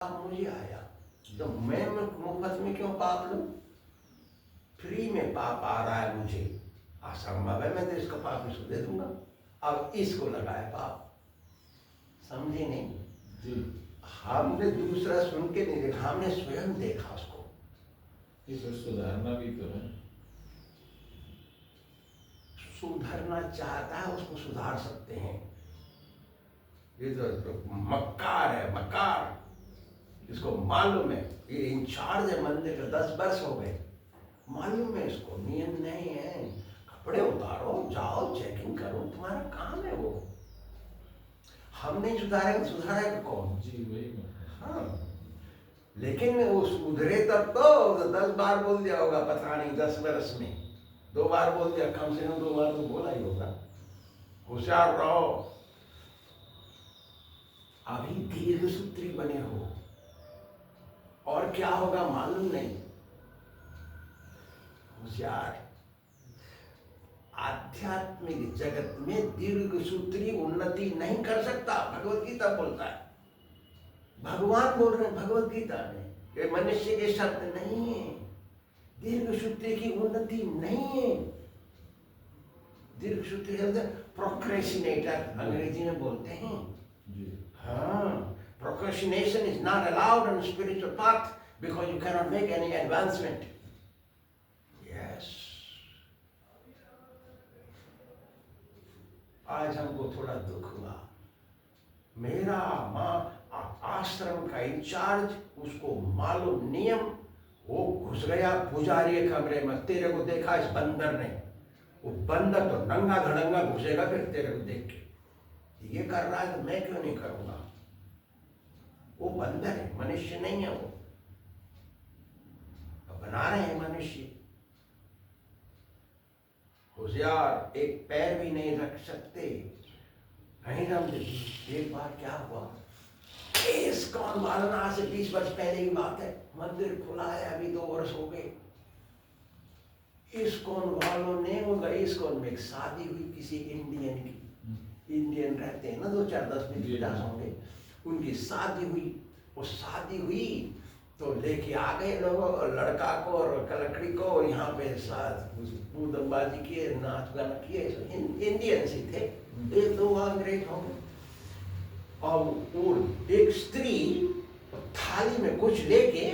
मुझे आया तो मैं मुफ्त में क्यों पाप लूं? फ्री में पाप आ रहा है मुझे, असंभव है, मैं तो इसका पाप इसको दे दूंगा। अब इसको लगाए पाप, समझे नहीं जी। हमने दूसरा सुन के नहीं देखा, हमने स्वयं देखा उसको। इसे सुधारना भी तो है। सुधरना चाहता है उसको सुधार सकते हैं। ये तो मक्कार है, मक्कार, इसको मालूम है, ये इंचार्ज है मंदिर का, 10 वर्ष हो गए, मालूम है इसको नियम नहीं है, कपड़े उतारो, जाओ चेकिंग करो, तुम्हारा काम है वो। हम नहीं सुधारेंगे, सुधारेगा कौन? जी वही बात। हाँ, लेकिन वो सुधरे तब तो 10 बार बोल दिया होगा, पता नहीं 10 वर्ष में 2 बार बोल दिया, कम से कम 2 बार तो बोला ही होगा। होशियार रहो, अभी दीर्घसूत्री बने हो, और क्या होगा मालूम नहीं। होशियार, आध्यात्मिक जगत में दीर्घसूत्री उन्नति नहीं कर सकता, भगवत गीता बोलता है, भगवान बोल रहे हैं भगवत गीता में, ये मनुष्य के शब्द नहीं है। दीर्घसूत्री की उन्नति नहीं है। दीर्घसूत्री प्रोक्रेशिनेटर अंग्रेजी में बोलते हैं। जी। हाँ, procrastination is not allowed on spiritual path because you cannot make any advancement. Yes. आज हमको थोड़ा दुख हुआ, मेरा आश्रम का इंचार्ज, उसको मालूम नियम, वो घुस गया पुजारी के कमरे में, तेरे को देखा इस बंदर ने, वो बंदर तो नंगा धड़ंगा घुसेगा फिर तेरे को देख के, ये कर रहा है तो मैं क्यों नहीं करूंगा? वो बंदर है, मनुष्य नहीं है वो, बना रहे हैं मनुष्य। होशियार, एक पैर भी नहीं रख सकते कहीं हम। एक बार क्या हुआ, इस्कॉन वालों, आज से 20 वर्ष पहले की बात है, मंदिर खुला है, अभी 2 वर्ष हो गए। इस्कॉन वालों ने, उनका इस्कॉन में एक शादी हुई किसी इंडियन की, इंडियन रहते हैं ना 2-4-10-20-50 होंगे, उनकी शादी हुई। वो शादी हुई तो लेके आ गए लोग, लड़का को और कलकड़ी को, यहाँ पे बूदमबाजी किए, नाच गाना किए, इंडियन से थे, 1-2 अंग्रेज होंगे। और वो एक स्त्री थाली में कुछ लेके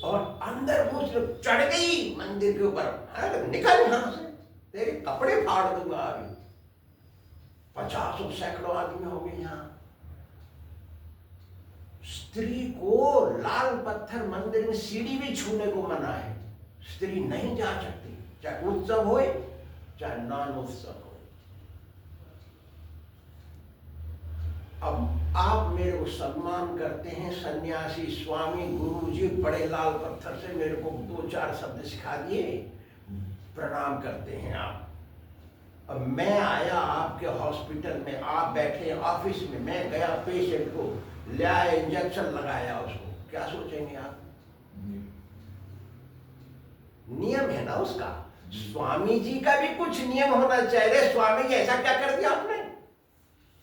और अंदर घुस चढ़ गई मंदिर के ऊपर, अरे निकल यहाँ से, तेरे कपड़े फाड़ दूंगा अभी। 50-100 आदमी हो गए यहाँ। स्त्री को लाल पत्थर मंदिर में सीढ़ी भी छूने को मना है, स्त्री नहीं जा सकती, चाहे उत्सव हो चाहे नॉन उत्सव हो। अब आप मेरे को सम्मान करते हैं, सन्यासी, स्वामी, गुरुजी, बड़े लाल पत्थर से मेरे को 2-4 शब्द सिखा दिए, प्रणाम करते हैं आप। अब मैं आया आपके हॉस्पिटल में, आप बैठे ऑफिस में, मैं गया पेशेंट को ले आया, इंजेक्शन लगाया उसको, क्या सोचेंगे आप? नियम है ना उसका। स्वामी जी का भी कुछ नियम होना चाहिए। स्वामी जी ऐसा क्या कर दिया आपने,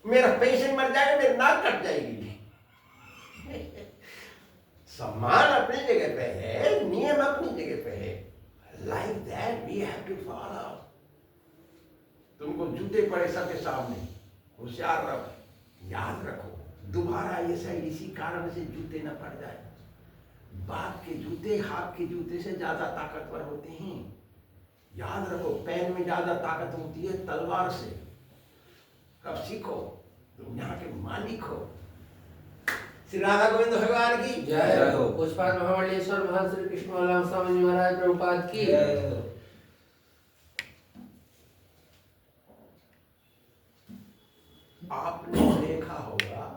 मेरा पेशेंट मर जाएगा, मेरी नाक कट जाएगी। सम्मान अपनी जगह पे है, नियम अपनी जगह पे है। Like that we have to follow. तुमको जूते पड़े सबके सामने, होशियार रहो, याद रखो, दोबारा ये सही इसी कारण से जूते न पड़ जाए। बाप के जूते हाथ के जूते से ज्यादा ताकतवर होते हैं, याद रखो। पैन में ज्यादा ताकत होती है तलवार से। कब सीखो, तुम यहाँ के मालिक हो। श्री राधा गोविंद भगवान की जय हो। पुष्पाद महामंडलेश्वर महान श्री कृष्ण बलराम स्वामी जी महाराज प्रभुपाद की जय हो। आपने देखा होगा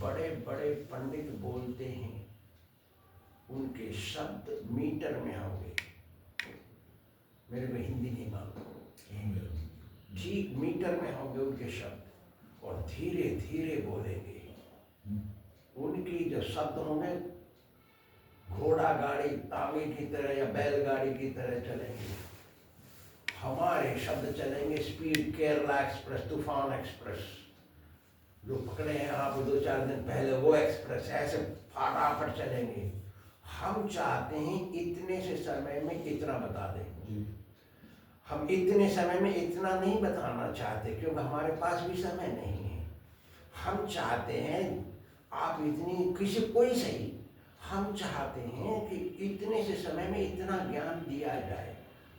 बड़े बड़े पंडित बोलते हैं, उनके शब्द मीटर में होंगे, मेरे को हिंदी नहीं मालूम, ठीक मीटर में होंगे उनके शब्द, और धीरे धीरे बोलेंगे। उनकी जो शब्द होंगे घोड़ा गाड़ी तांगे की तरह या बैलगाड़ी की तरह चलेंगे। हमारे शब्द चलेंगे स्पीड, केरला एक्सप्रेस, तूफान एक्सप्रेस, जो पकड़े हैं आप 2-4 दिन पहले, वो एक्सप्रेस ऐसे फटाफट चलेंगे। हम चाहते हैं इतने से समय में इतना बता दें। जी हम इतने समय में इतना नहीं बताना चाहते क्योंकि हमारे पास भी समय नहीं है। हम चाहते हैं आप इतनी किसी कोई सही, हम चाहते हैं कि इतने से समय में इतना ज्ञान दिया जाए,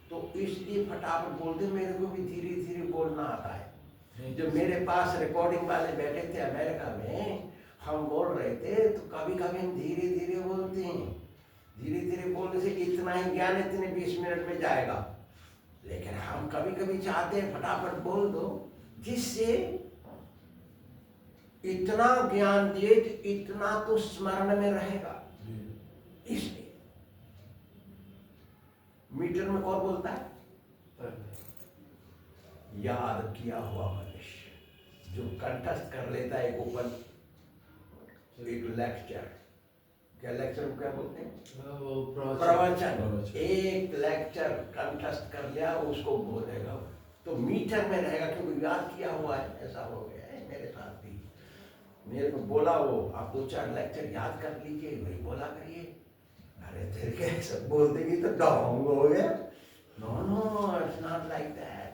तो इसलिए फटाफट बोल दे। मेरे को भी धीरे धीरे बोलना आता है। जो मेरे पास रिकॉर्डिंग वाले बैठे थे अमेरिका में, हम बोल रहे थे तो कभी कभी हम धीरे धीरे बोलते हैं। धीरे धीरे बोलने से इतना ही ज्ञान इतने 20 मिनट में जाएगा, लेकिन हम कभी कभी चाहते हैं फटाफट बोल दो, जिससे इतना ज्ञान दिए कि इतना तो स्मरण में रहेगा। इसलिए मीटर में कौन बोलता है? याद किया हुआ मनुष्य जो कंठस्थ कर लेता है एक लेक्चर। क्या लेक्चर को क्या बोलते हैं? प्रवचन। एक लेक्चर कंठस्थ कर लिया, उसको बोलेगा तो मीटर में रहेगा क्योंकि याद किया हुआ है। ऐसा हो गया है मेरे साथ भी। मेरे को बोला वो आप 2-4 लेक्चर याद कर लीजिए, वही बोला करिए। अरे तेरे के सब बोल देगी तो डोंग हो गया। No no, it's not like that.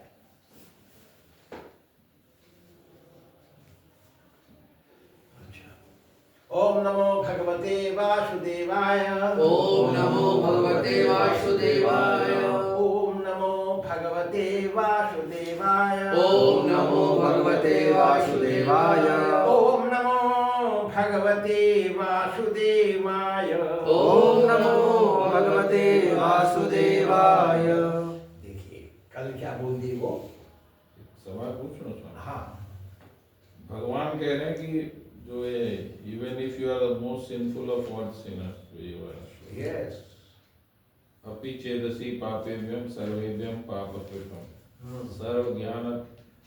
ओम नमो भगवते वासुदेवाय। ओम नमो भगवते वासुदेवाय। ओम नमो भगवते वासुदेवाय। ओम नमो भगवते वासुदेवाय। ओम नमो भगवते वासुदेवाय। ओम नमो भगवते वासुदेवाय। देखिए कल क्या बोल दी वो? सवाल पूछना चाहूँ। हाँ, भगवान कह रहे हैं कि जो ये even if you are the most sinful of all sinners, you are yes, अपि चेदसि पापेभ्यम सर्वेभ्यम पापकृतम सर्व ज्ञान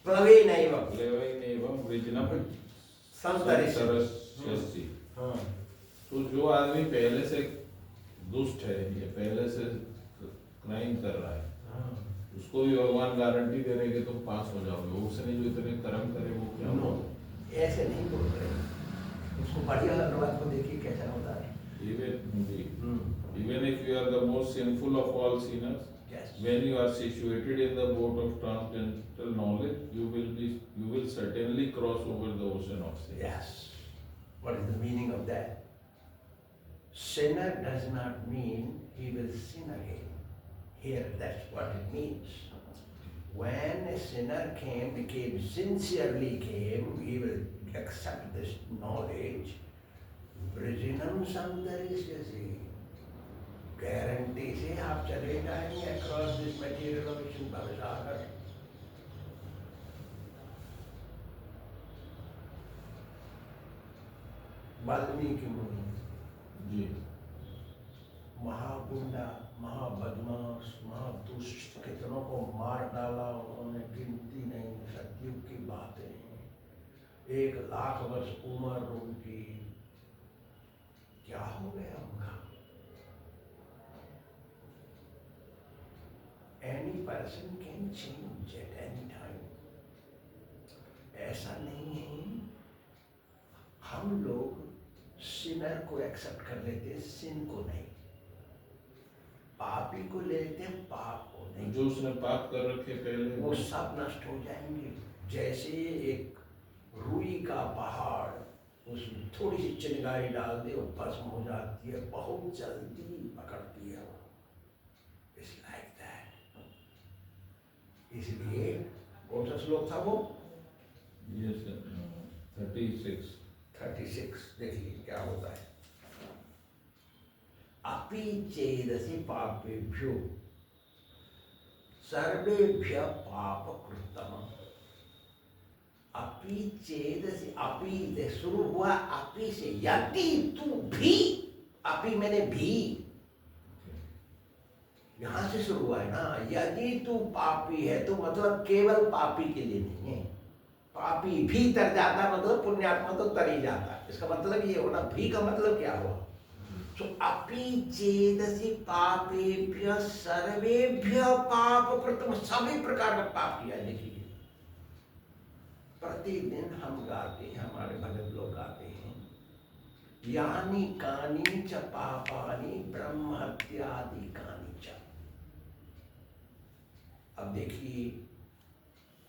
प्लवेनैव प्लवेनैव वृजनम संतरिष्यसि। हाँ, तो जो आदमी पहले से दुष्ट है या पहले से क्राइम कर रहा है, उसको भी भगवान गारंटी दे रहे कि तुम पास हो जाओगे। उसने जो इतने कर्म करे वो क्या नो, होगा? ऐसे नहीं बोल रहे। उसको बढ़िया अनुवाद को देखिए कैसा होता है। Even if you are the most sinful of all sinners, Yes. when you are situated in the boat of transcendental knowledge, you will certainly cross over the ocean of sin. Yes. What is the meaning of that? Sinner does not mean he will sin again. Here, that's what it means. When a sinner sincerely came, he will accept this knowledge. Vrijinam Santarisyasi. Guarantee से आप चले जाएंगे across this material ocean भवसागर। वाल्मीकि मुनि जी महागुंडा, महाबदमाश, महादुष्ट, कितनों को मार डाला उन्होंने, गिनती नहीं। सतयुग की बातें हैं। 1,00,000 वर्ष उम्र उनकी। क्या हो गया उनका? Any person can change at any time. ऐसा नहीं है। हम लोग सिनर को एक्सेप्ट कर लेते हैं, सिन को नहीं। पापी को लेते हैं, पाप को नहीं। जो उसने पाप कर रखे पहले वो सब नष्ट हो जाएंगे। जैसे एक रुई का पहाड़, उसमें थोड़ी सी चिंगारी डाल दे वो भस्म हो जाती है, बहुत जल्दी पकड़ती है वो। It's like that. इसलिए कौन सा श्लोक था वो? ये 36 देखिए क्या होता है। अपि चेदसि पापेभ्यो सर्वेभ्य पाप कृतम। अपि चेदसि, अपि से शुरू हुआ, अपि से, यदि तू भी, अपि मैंने भी, यहां से शुरू हुआ है ना। यदि तू पापी है तो मतलब केवल पापी के लिए नहीं है। पापी भी तर जाता मतलब पुण्यात्मा तो तर ही जाता। इसका मतलब ये होना, भी का मतलब क्या हुआ? तो अपि चेदसि पापेभ्य सर्वेभ्य पाप कृतम, सभी प्रकार का पाप किया। देखिए प्रतिदिन हम गाते हैं, हमारे भजन लोग गाते हैं, यानी कानी च पापानि ब्रह्म हत्यादि कानी च। अब देखिए,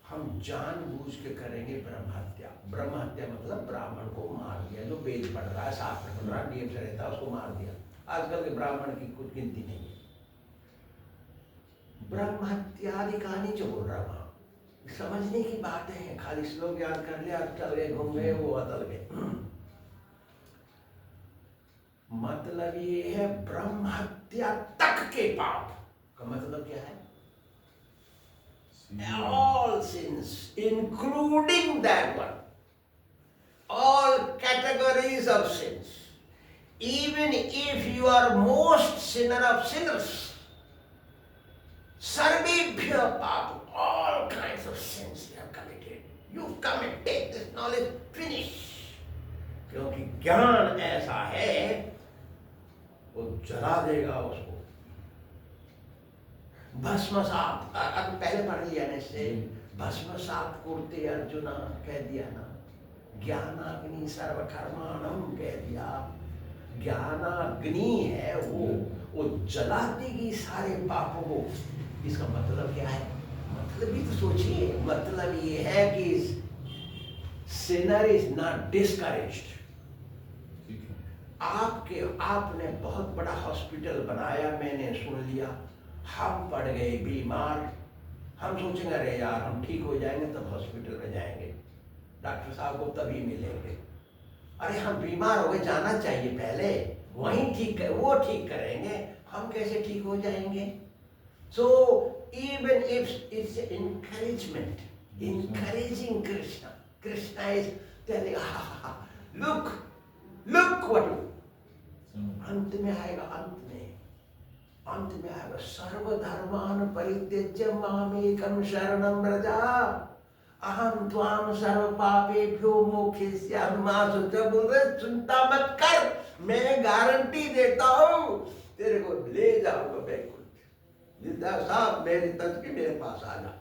हम जानबूझ के करेंगे ब्रह्म हत्या। ब्रह्म हत्या मतलब ब्राह्मण को मार दिया, जो वेद पढ़ रहा है, शास्त्र पढ़ रहा है, नियम से रहता है, उसको मार दिया। आजकल के ब्राह्मण की कुछ गिनती नहीं है। ब्रह्म हत्यादि कहानी जो बोल रहा वहां, समझने की बातें हैं। खाली श्लोक याद कर लिया, चल गए, घूम गए, वो अतल गए। मतलब ये है ब्रह्म हत्या तक के पाप का मतलब क्या है? All sins, including that one, all categories of sins. Even if you are most sinner of sinners, sarvebhya papa, all kinds of sins you have committed. You come and take this knowledge, finish. क्योंकि ज्ञान ऐसा है, वो जला देगा उसको। भस्म सात, अब पहले पढ़ लिया ना इससे, भस्म सात कुर्ते अर्जुना कह दिया ना, ज्ञानाग्नि सर्वकर्माणम कह दिया। ज्ञानाग्नि है वो जला देगी सारे पापों को। इसका मतलब क्या है? मतलब भी तो सोचिए, मतलब ये है कि सिनर इज नॉट डिस्करेज्ड। आपने बहुत बड़ा हॉस्पिटल बनाया, मैंने सुन लिया, हम पड़ गए बीमार, हम सोचेंगे अरे यार हम ठीक हो जाएंगे तब हॉस्पिटल में जाएंगे, डॉक्टर साहब को तभी मिलेंगे। अरे हम बीमार हो गए, जाना चाहिए पहले, वहीं ठीक कर, वो ठीक करेंगे, हम कैसे ठीक हो जाएंगे? So even if it's encouragement, encouraging Krishna is telling, look what अंत में आएगा, अंत में आएगा, सर्वधर्मान परित्यज्य मामेकं शरणं व्रज अहम त्वां सर्व पापेभ्यो मोक्षयिष्यामि। मां सुत बोल रहे, चिंता मत कर, मैं गारंटी देता हूं तेरे को ले जाऊंगा बैकुंठ। जितना साहब मेरे तक के मेरे पास आ जा।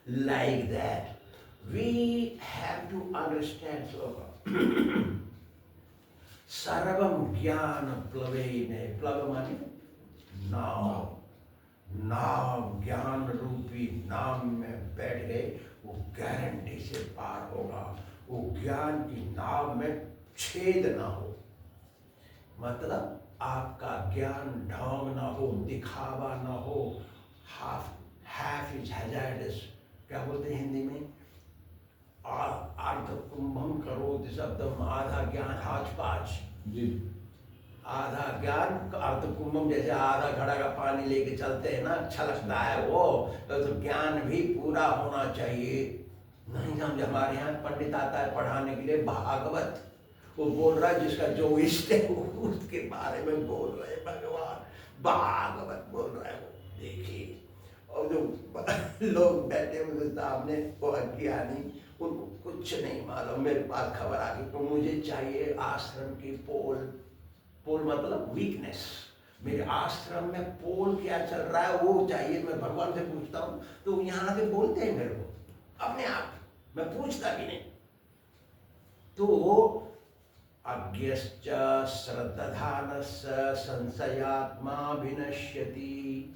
Like that we have to understand shlok. सर्वम ज्ञान प्लवेन, प्लव माने नाव, नाव ज्ञान रूपी नाव में बैठ गए, वो गारंटी से पार होगा। वो ज्ञान की नाव में छेद ना हो, मतलब आपका ज्ञान ढोंग ना हो, दिखावा ना हो, हाफ इज हैजार्डस, क्या बोलते हैं हिंदी में, अर्ध कुंभम करोति शब्दम, आधा ज्ञान हाच पाच जी, आधा ज्ञान अर्ध कुंभम, जैसे आधा घड़ा का पानी लेके चलते हैं ना, अच्छा लगता है वो, तो ज्ञान भी पूरा होना चाहिए। नहीं समझे, हमारे यहाँ पंडित आता है पढ़ाने के लिए भागवत, वो बोल रहा है जिसका जो इष्ट है उसके बारे में बोल रहे भगवान, भागवत बोल रहा है वो। देखिए, और जो लोग बैठे हुए सामने वो अज्ञानी, उनको कुछ नहीं मालूम। मेरे पास खबर आ गई तो मुझे चाहिए आश्रम की पोल मतलब वीकनेस, मेरे आश्रम में पोल क्या चल रहा है वो चाहिए। मैं भगवान से पूछता हूँ तो यहाँ के बोलते हैं मेरे को अपने आप, मैं पूछता भी नहीं। तो अज्ञश्च श्रद्धानस्य संशयात्मा विनश्यति,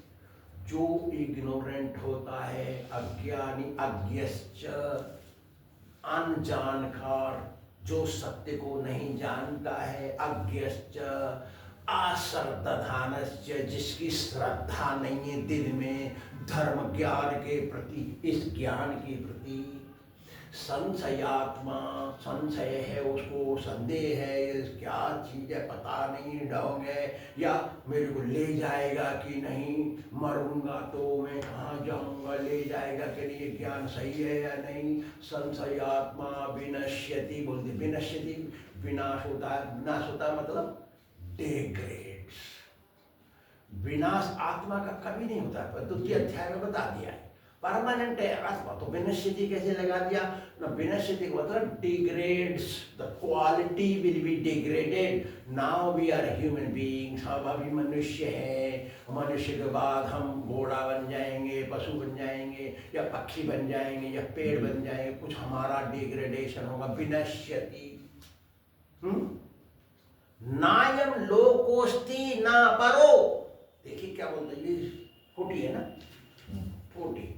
जो इग्नोरेंट होता है, अज्ञानी, अज्ञश्च अनजानकार, जो सत्य को नहीं जानता है, अज्ञश्च अश्रद्धानस्य, जिसकी श्रद्धा नहीं है दिल में धर्म ज्ञान के प्रति, इस ज्ञान के प्रति, संशयात्मा, संशय है उसको, संदेह है, ये क्या चीज़ है पता नहीं, ढोंग है, या मेरे को ले जाएगा कि नहीं, मरूंगा तो मैं कहाँ जाऊंगा, ले जाएगा कि नहीं, ये ज्ञान सही है या नहीं। संशयात्मा विनश्यति, बोलते विनश्यति, विनाश होता है, विनाश होता है मतलब डिग्रेड्स। विनाश आत्मा का कभी नहीं होता है, तो द्वितीय अध्याय में बता दिया है, परमानेंट है आत्मा। तो विनश्यति कैसे लगा दिया ना, विनश्यति का मतलब degrades, the quality will be degraded. Now we are human beings, हम अभी मनुष्य हैं, मनुष्य के बाद हम घोड़ा बन जाएंगे, पशु बन जाएंगे, या पक्षी बन जाएंगे, या पेड़ बन जाएंगे, कुछ हमारा डिग्रेडेशन होगा। विनश्यति नायम लोकोस्ति ना परो। देखिए क्या बोलते हैं, ये 40 है ना, 40।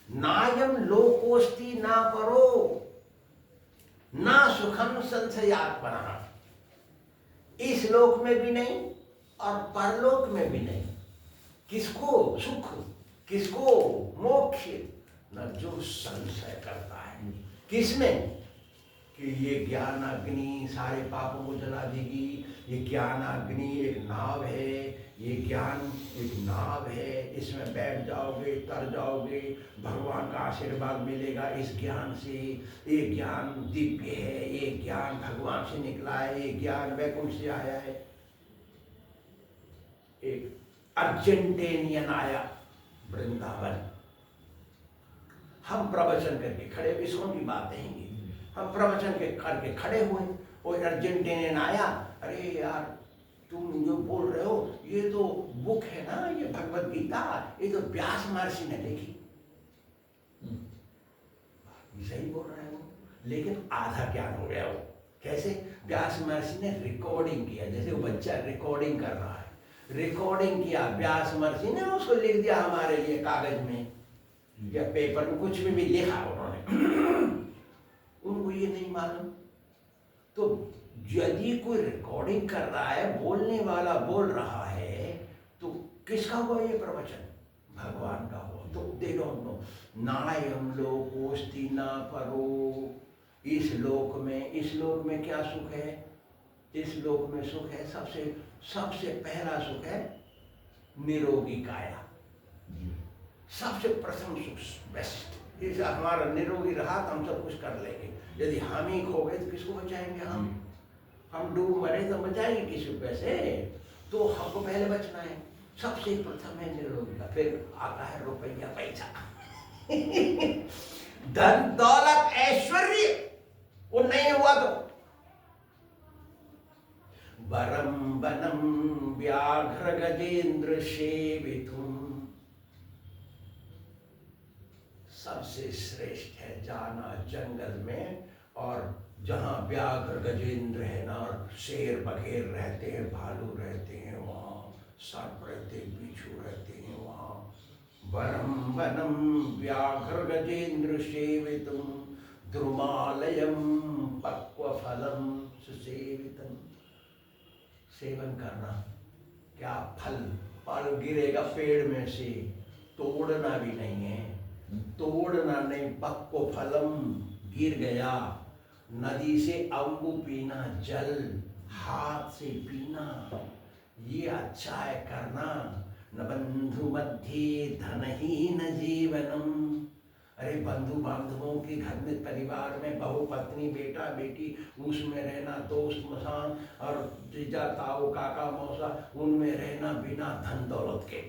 नायम लोकोस्ति ना परो ना सुखम संशयात्मनः। इस लोक में भी नहीं और परलोक में भी नहीं। किसको सुख, किसको मोक्ष? न जो संशय करता है। किसमें? कि ये ज्ञान अग्नि सारे पापों को जला देगी। ये ज्ञान अग्नि एक नाव है, ये ज्ञान एक नाव है, इसमें बैठ जाओगे तर जाओगे, भगवान का आशीर्वाद मिलेगा इस ज्ञान से। ये ज्ञान दिव्य है, ये ज्ञान भगवान से निकला है, ये ज्ञान वैकुंठ से आया है। एक अर्जेंटेनियन आया वृंदावन, हम प्रवचन करके खड़े, विश्वों की बात नहीं, हम प्रवचन के करके खड़े हुए। वो अर्जेंटीनियन आया, अरे यार तुम जो बोल रहे हो ये तो बुक है ना, ये भगवत गीता, ये तो व्यास महर्षि ने लिखी। सही बोल रहे हो, लेकिन आधा ज्ञान हो गया वो। कैसे? व्यास महर्षि ने रिकॉर्डिंग किया, जैसे वो बच्चा रिकॉर्डिंग कर रहा है, रिकॉर्डिंग किया व्यास महर्षि ने, उसको लिख दिया हमारे लिए कागज में या पेपर में, कुछ भी लिखा उन्होंने। उनको ये नहीं मालूम। तो यदि कोई रिकॉर्डिंग कर रहा है, बोलने वाला बोल रहा है, तो किसका हुआ ये प्रवचन? भगवान का हुआ। तो दे डोंट नो। नायम लोकोस्ति न परो। इस लोक में क्या सुख है? इस लोक में सुख है, सबसे पहला सुख है निरोगी काया। सबसे प्रथम सुख, बेस्ट। इस हमारा निरोगी रहा तो हम सब कुछ कर लेंगे। यदि हम ही खो गए तो किसको बचाएंगे? हम डूब मरे तो बचाएंगे किसी को पैसे? तो हमको पहले बचना है। सबसे प्रथम है निरोगी का, फिर आता है रुपया पैसा। धन दौलत ऐश्वर्य वो नहीं हुआ तो वरम वनम व्याघ्र गजेंद्र सेवितुम। सबसे श्रेष्ठ है जाना जंगल में, और जहाँ व्याघ्र गजेंद्र है ना, और शेर बघेर रहते हैं, भालू रहते हैं, वहाँ सर्प रहते हैं, बिच्छू रहते हैं वहाँ। वरम वनम व्याघ्र गजेंद्र सेवितुम द्रुमालयम पक्व फलम सुसेवितम। सेवन करना, क्या फल गिरेगा पेड़ में से, तोड़ना भी नहीं है, तोड़ना नहीं, पक्व फलम गिर गया। नदी से अम्बु पीना, जल हाथ से पीना, ये अच्छा है करना। न बंधु मध्य धनहीन जीवनम। अरे बंधु बांधवों के घर में, परिवार में, बहू पत्नी बेटा बेटी, उसमें रहना, दोस्त मसान और जीजा ताऊ काका मौसा, उनमें रहना बिना धन दौलत के।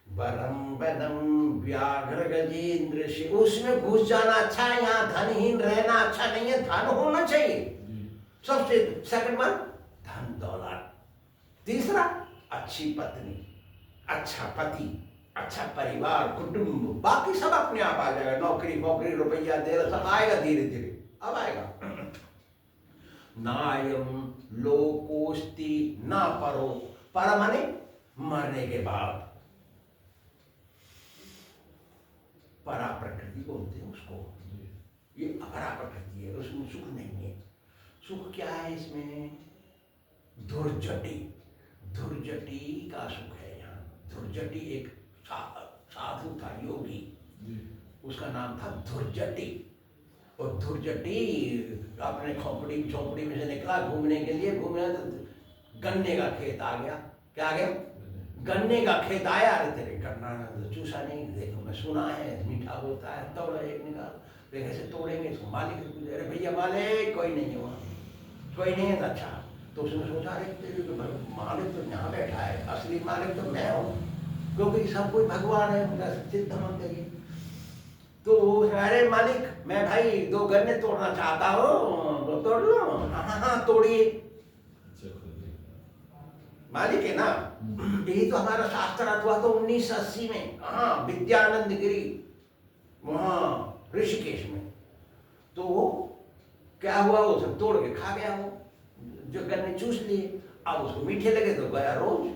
वरम वनम व्याघ्र गजेंद्र से, उसमें घुस जाना अच्छा है, यहाँ धनहीन रहना अच्छा नहीं है, धन होना चाहिए। सबसे सेकंड वन धन दौलत। तीसरा अच्छी पत्नी, अच्छा पति, अच्छा परिवार कुटुंब, बाकी सब अपने आप आ जाएगा। नौकरी वोकरी रुपया दे रहा, सब आएगा धीरे धीरे, अब आएगा। नायम लोकोस्ति ना परो। पर माने मरने के बाद। परा प्रकृति बोलते हैं उसको, ये अपरा प्रकृति है, उसमें सुख नहीं है। सुख क्या है इसमें? धुर्जटी, धुर्जटी का सुख है यहाँ। धुर्जटी एक साधु था, योगी, उसका नाम था धुर्जटी। और धुर्जटी अपने खोपड़ी झोपड़ी में से निकला घूमने के लिए, घूमने तो गन्ने का खेत आ गया। क्या आ गया? गन्ने का खेत आया। अरे तेरे गन्ना चूसा नहीं, देखो मैं सुना है मीठा होता है, तोड़ा एक निकाल, कैसे तोड़ेंगे इसको? मालिक ने पूछा, अरे भैया मालिक कोई नहीं है वहाँ, कोई नहीं है। तो अच्छा, तो उसने सोचा अरे तेरे मालिक तो यहाँ बैठा है, असली मालिक तो मैं हूँ, क्योंकि सब कोई भगवान है, उनका चित्त मन करिए। तो अरे मालिक मैं भाई 2 गन्ने तोड़ना चाहता हूँ, तो तोड़ लो। हाँ तोड़िए। मालिक है ना। यही तो हमारा शास्त्रार्थ हुआ तो 1980 में, कहाँ? विद्यानंद गिरी, वहाँ ऋषिकेश में। तो क्या हुआ, वो सब तोड़ के खा गया, वो जो गन्ने चूस लिए। अब उसको मीठे लगे तो गया रोज।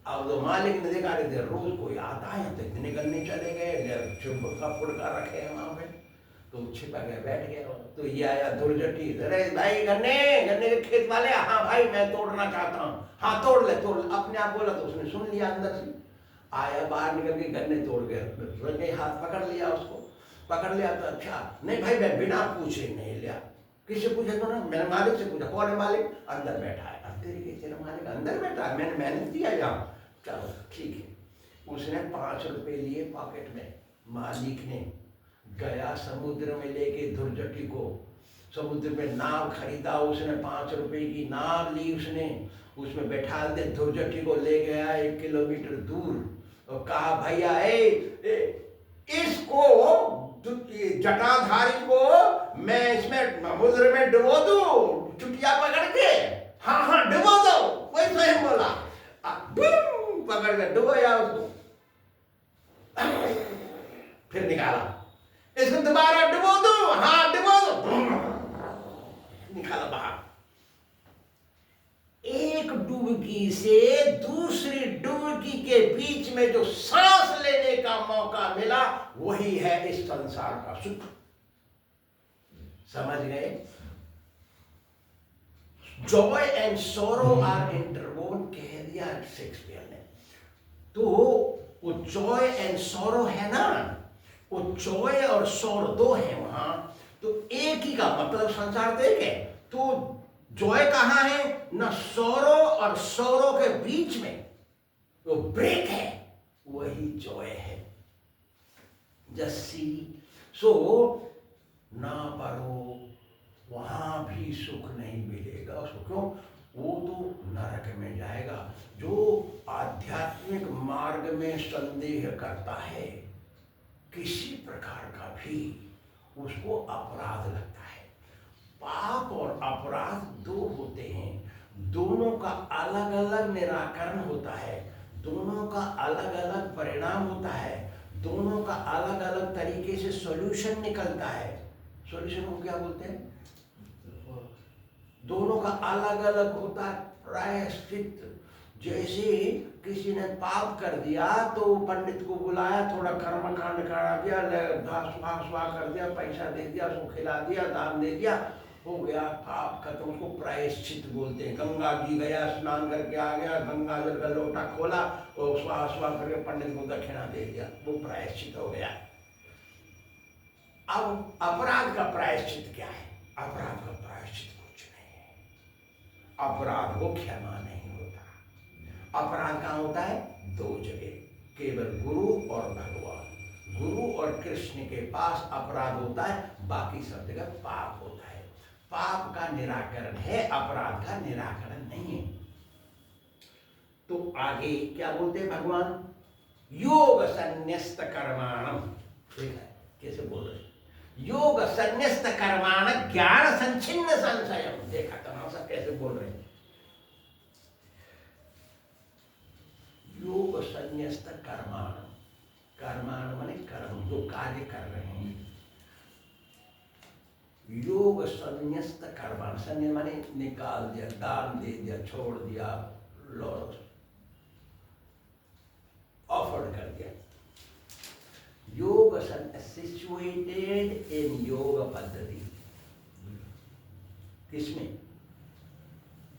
अब तो मालिक ने देखा रहे रोज कोई आता है तो इतने गन्ने चले गए, चुपका फुड़का रखे हैं वहां पे, तो छिपा गया बैठ गया। तो ये आया दुर्जटी, अरे भाई गन्ने गन्ने के खेत वाले, हाँ भाई मैं तोड़ना चाहता हूँ, हाँ तोड़ ले तोड़ ले। अपने आप बोला तो उसने सुन लिया अंदर से, आया बाहर निकल के गन्ने तोड़ गए, रंगे हाथ पकड़ लिया उसको, पकड़ लिया तो अच्छा नहीं भाई मैं बिना पूछे नहीं लिया। किससे पूछे तो ना, मैंने मालिक से पूछा, कौन है मालिक, अंदर बैठा है। अब तेरा मालिक अंदर बैठा है, मैंने मेहनत किया यहाँ, चलो ठीक है। उसने 5 रुपए लिए पॉकेट में, मालिक ने गया समुद्र में लेके दुर्जटी को, समुद्र में नाव खरीदा उसने, 5 रुपए की नाव ली उसने, उसमें बैठा दे, दुर्जटी को ले गया 1 किलोमीटर दूर और कहा भैया इसको जटाधारी को मैं इसमें समुद्र में डुबो दूं चुटिया पकड़ के, हाँ हाँ डुबो दो, वही स्वयं बोला, पकड़ के डुबोया उसको, फिर निकाला, इसको दोबारा डुबो दो, हाँ डुबो दो, निकाला बाहर। एक डुबकी से दूसरी डुबकी के बीच में जो सांस लेने का मौका मिला, वही है इस संसार का सुख। समझ गए? जॉय एंड सोरो आर इंटरवोन कह दिया शेक्सपियर ने। तो वो जॉय एंड सोरो है ना, वो जॉय और सोरो दो है वहां, तो एक ही का मतलब संसार तो एक है। तो जॉय कहां है ना, सोरो और सोरो के बीच में वो ब्रेक है, वही जॉय है। जस्सी सो ना परो, वहां भी सुख नहीं मिलेगा उसको। क्यों? वो तो नरक में जाएगा। जो आध्यात्मिक मार्ग में संदेह करता है किसी प्रकार का भी, उसको अपराध लगता है। पाप और अपराध दो होते हैं, दोनों का अलग अलग निराकरण होता है, दोनों का अलग अलग परिणाम होता है, दोनों का अलग अलग तरीके से सॉल्यूशन निकलता है। सॉल्यूशन को क्या बोलते हैं? दोनों का अलग अलग होता है प्रायश्चित। जैसे किसी ने पाप कर दिया तो पंडित को बुलाया, थोड़ा कर्मकांड करा दिया, सुहा कर दिया, पैसा दे दिया, उसको खिला दिया, दान दे दिया, हो गया पाप खत्म। उसको प्रायश्चित बोलते हैं। गंगा जी गया, स्नान करके आ गया, गंगा जल का लोटा खोला और सुहा करके पंडित को दक्षिणा दे दिया, वो प्रायश्चित हो गया। अब अपराध का प्रायश्चित क्या है? अपराध का प्रायश्चित कुछ नहीं है। अपराध को क्षमा नहीं होता। अपराध कहाँ होता है? दो जगह, केवल गुरु और भगवान। गुरु और कृष्ण के पास अपराध होता है, बाकी सब जगह पाप होता है। पाप का निराकरण है, अपराध का निराकरण नहीं है। तो आगे क्या बोलते हैं भगवान? योग संन्यस्त कर्माणम। ठीक है, कैसे बोल रहे हैं? योग संन्यस्त कर्माण ज्ञान संचिन्न संशयम। देखा तमाशा कैसे बोल रहे हैं? योग संन्यस्त कर्माण, कर्माण माने कर्म, जो कार्य कर रहे हैं। योग संन्यस्त कर्माण, संन्य माने निकाल दिया, दान दे दिया, छोड़ दिया, लॉस ऑफर्ड कर दिया। योग सिचुएटेड इन योग पद्धति, किसमें?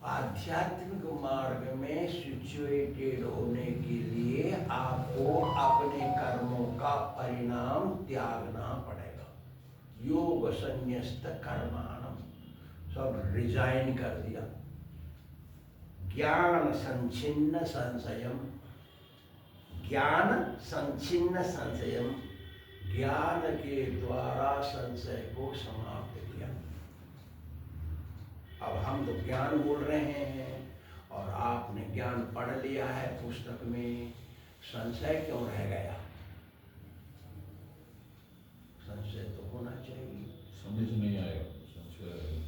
आध्यात्मिक मार्ग में सिचुएटेड होने के लिए आपको अपने कर्मों का परिणाम त्यागना पड़ेगा। योग संन्यस्त कर्माणम, सब रिजाइन कर दिया। ज्ञान संचिन्न संशयम, ज्ञान संचिन्न संशयम, ज्ञान के द्वारा संशय को समाप्त किया। अब हम तो ज्ञान बोल रहे हैं और आपने ज्ञान पढ़ लिया है पुस्तक में, संशय क्यों रह गया? संशय तो होना चाहिए। समझ नहीं आएगा संशय।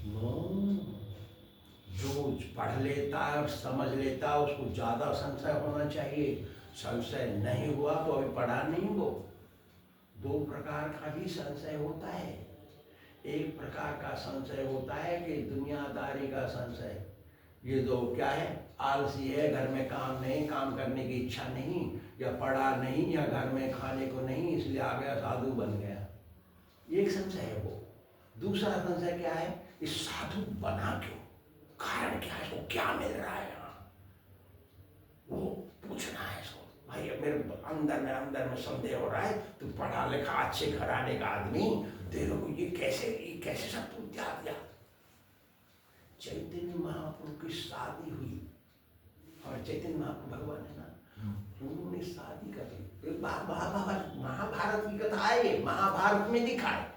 जो पढ़ लेता है और समझ लेता है उसको ज्यादा संशय होना चाहिए। संशय नहीं हुआ तो अभी पढ़ा नहीं वो। दो प्रकार का भी संशय होता है। एक प्रकार का संशय होता है कि दुनियादारी का संशय, ये तो क्या है, आलसी है, घर में काम नहीं, काम करने की इच्छा नहीं, या पढ़ा नहीं, या घर में खाने को नहीं, इसलिए आ गया साधु बन गया, एक संशय है वो। दूसरा संशय क्या है, इस साधु बना क्यों, कारण क्या है, इसको क्या मिल रहा है यहाँ, वो पूछना है इसको। भाई मेरे अंदर में संदेह हो रहा है, तू पढ़ा लिखा अच्छे घराने का आदमी, तेरे को ये कैसे सब तू त्याग दिया। चैतन्य महाप्रभु की शादी हुई, और चैतन्य महाप्रभु भगवान है ना, उन्होंने शादी करी। महाभारत की कथा है, महाभारत में लिखा है।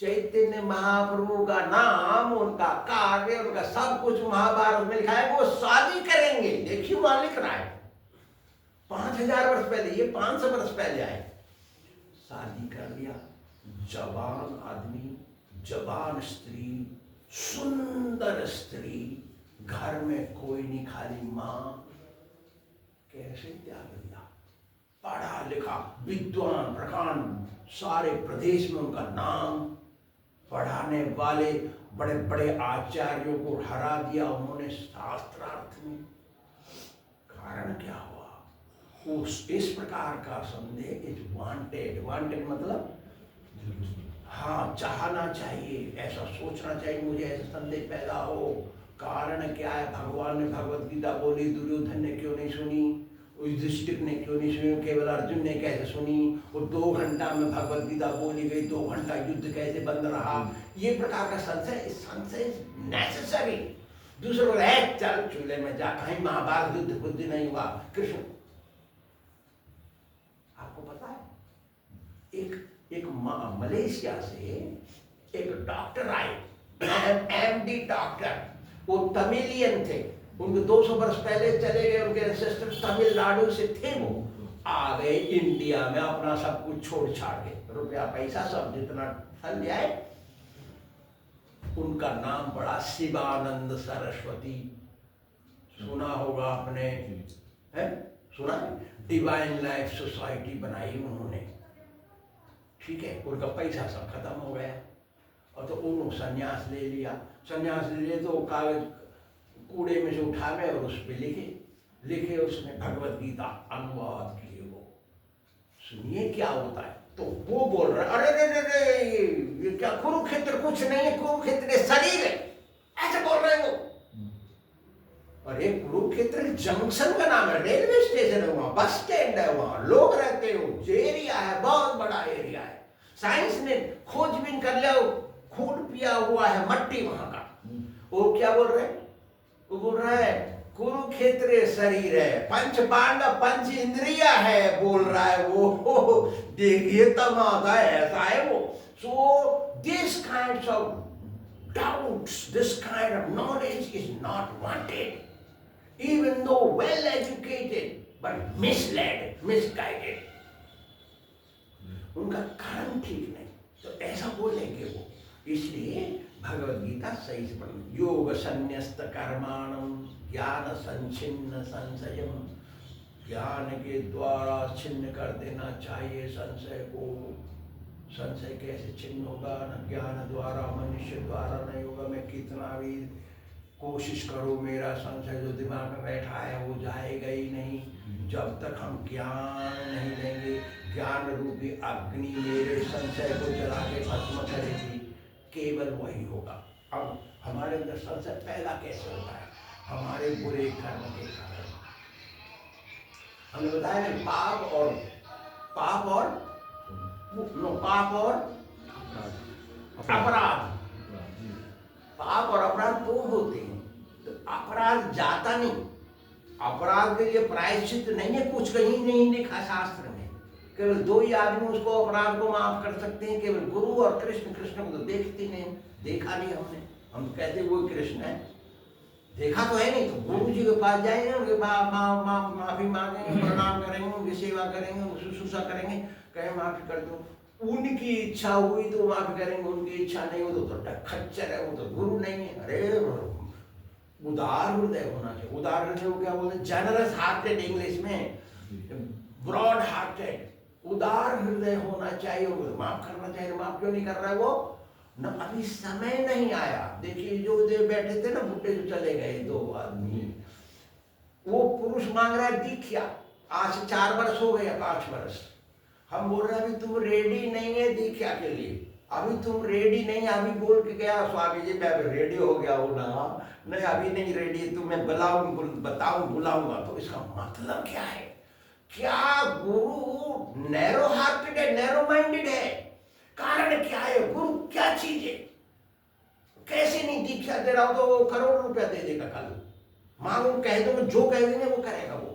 चैतन्य महाप्रभु का नाम, उनका कार्य, उनका सब कुछ महाभारत में लिखा है। वो शादी करेंगे, देखिए वहां लिख रहा है। 5000 वर्ष पहले, ये 500 वर्ष पहले आए, शादी कर लिया। जवान आदमी, जवान स्त्री, सुंदर स्त्री, घर में कोई नहीं, खाली माँ, कैसे त्याग दिया। पढ़ा लिखा विद्वान प्रकांड, सारे प्रदेश में उनका नाम, पढ़ाने वाले बड़े बड़े आचार्यों को हरा दिया उन्होंने शास्त्रार्थ में। कारण क्या हुआ, उस इस प्रकार का संदेह इज वांटेड। वांटेड मतलब हाँ, चाहना चाहिए, ऐसा सोचना चाहिए, मुझे ऐसा संदेह पैदा हो। कारण क्या है, भगवान ने भगवत गीता बोली, दुर्योधन ने क्यों नहीं सुनी, युधिष्ठिर ने क्यों नहीं सुनी, केवल अर्जुन ने कैसे सुनी, और 2 घंटा में भगवत गीता बोली गई, 2 घंटा युद्ध कैसे बंद रहा। ये प्रकार का संशय नेसेसरी। दूसरे को चल चूल्हे में जा, कहीं महाभारत युद्ध बुद्ध नहीं हुआ। कृष्ण, आपको पता है एक मलेशिया से एक डॉक्टर आए, MD डॉक्टर, वो तमिलियन थे, उनको 200 वर्ष पहले चले गए, उनके एंसेस्टर तमिलनाडु से थे, वो आ गए इंडिया में अपना सब कुछ छोड़ छाड़ के, रुपया पैसा सब जितना फल ले आए। उनका नाम पड़ा शिवानंद सरस्वती, सुना होगा आपने, है सुना है? डिवाइन लाइफ सोसाइटी बनाई उन्होंने, ठीक है। उनका पैसा सब खत्म हो गया, और तो उन्होंने संन्यास ले लिया। संन्यास ले लिए तो कागज कूड़े में से उठा गए और उस पर लिखे उसने भगवत गीता अनुवाद किए। वो सुनिए क्या होता है। तो वो बोल रहा है, अरे रे रे, ये क्या कुरुक्षेत्र कुछ नहीं है, कुरुक्षेत्र शरीर है, ऐसे बोल रहे हैं वो। अरे कुरुक्षेत्र जंक्शन का नाम है, रेलवे स्टेशन है वहां, बस स्टैंड है वहां, लोग रहते हो, एरिया है, बहुत बड़ा एरिया है। साइंस ने खोजबीन कर लिया, खून पिया हुआ है मट्टी वहां का। वो क्या बोल रहे हैं, वो बोल रहा है कुरुक्षेत्र शरीर है, पंच पांडव पंच इंद्रिया है, बोल रहा है वो। देखिए तमाशा ऐसा है वो। So this kind of doubts, this kind of knowledge is not wanted, even though well educated but misled, misguided। उनका कारण ठीक नहीं, तो ऐसा बोलेंगे वो। इसलिए भगवत गीता सही से पढ़ो। योग संन्यस्त कर्माणम ज्ञान संचिन्न संशयम, ज्ञान के द्वारा छिन्न कर देना चाहिए संशय को। संशय कैसे छिन्न होगा, न ज्ञान द्वारा, मनुष्य द्वारा नहीं होगा। मैं कितना भी कोशिश करो, मेरा संशय जो दिमाग में बैठा है वो जाएगा ही नहीं, जब तक हम ज्ञान नहीं लेंगे। ज्ञान रूपी अग्नि मेरे संशय को जला के भस्म करेगी, केवल वही होगा। अब हमारे अंदर संशय पैदा कैसे होता है, हमारे बुरे कर्म के कारण। हमने बताया कि पाप और अपराध, पाप और अपराध दो होते हैं। तो अपराध जाता नहीं, अपराध के लिए प्रायश्चित नहीं है, कुछ कहीं नहीं लिखा शास्त्र में। केवल 2 ही आदमी उसको अपराध को माफ कर सकते हैं, केवल गुरु और कृष्ण। कृष्ण को तो देखते नहीं, देखा नहीं हमने, हम कहते वो कृष्ण है, देखा तो है नहीं। तो गुरु जी के पास जाएंगे, उनके माफी मांगेंगे, प्रणाम करेंगे, उनकी सेवा करेंगे, उनकी शुश्रूषा करेंगे, कहें माफी कर दो। उनकी इच्छा हुई तो माफी करेंगे, उनकी इच्छा नहीं हुई तो खच्चर है, वो तो गुरु नहीं है। अरे उदार हृदय होना चाहिए। उदार हृदय को क्या बोलते हैं, जनरस हार्टेड इंग्लिश में, ब्रॉड हार्टेड, उदार हृदय होना चाहिए। वो माफ करना चाहिए, माफ क्यों नहीं कर रहा है वो? न अभी समय नहीं आया। देखिए जो दे बैठे थे ना बुड्ढे जो चले गए 2 आदमी, वो पुरुष मांग रहा है दीक्षा। आज से 4 वर्ष हो गए, 5 वर्ष। हम बोल रहे हैं अभी तुम रेडी नहीं है दीक्षा के लिए, अभी तुम रेडी नहीं। अभी बोल के गया स्वामी जी मैं रेडी हो गया हूँ ना, नहीं अभी नहीं रेडी, तुम्हें बुलाऊंगा। तो इसका मतलब क्या है? क्या गुरु नैरो हार्टेड है, नैरो माइंडेड है? कारण क्या है? गुरु क्या चीज है? कैसे नहीं दीक्षा दे रहा हो तो वो करोड़ रुपया दे देगा कल, मांगो कह दो, जो कह देंगे वो करेगा। वो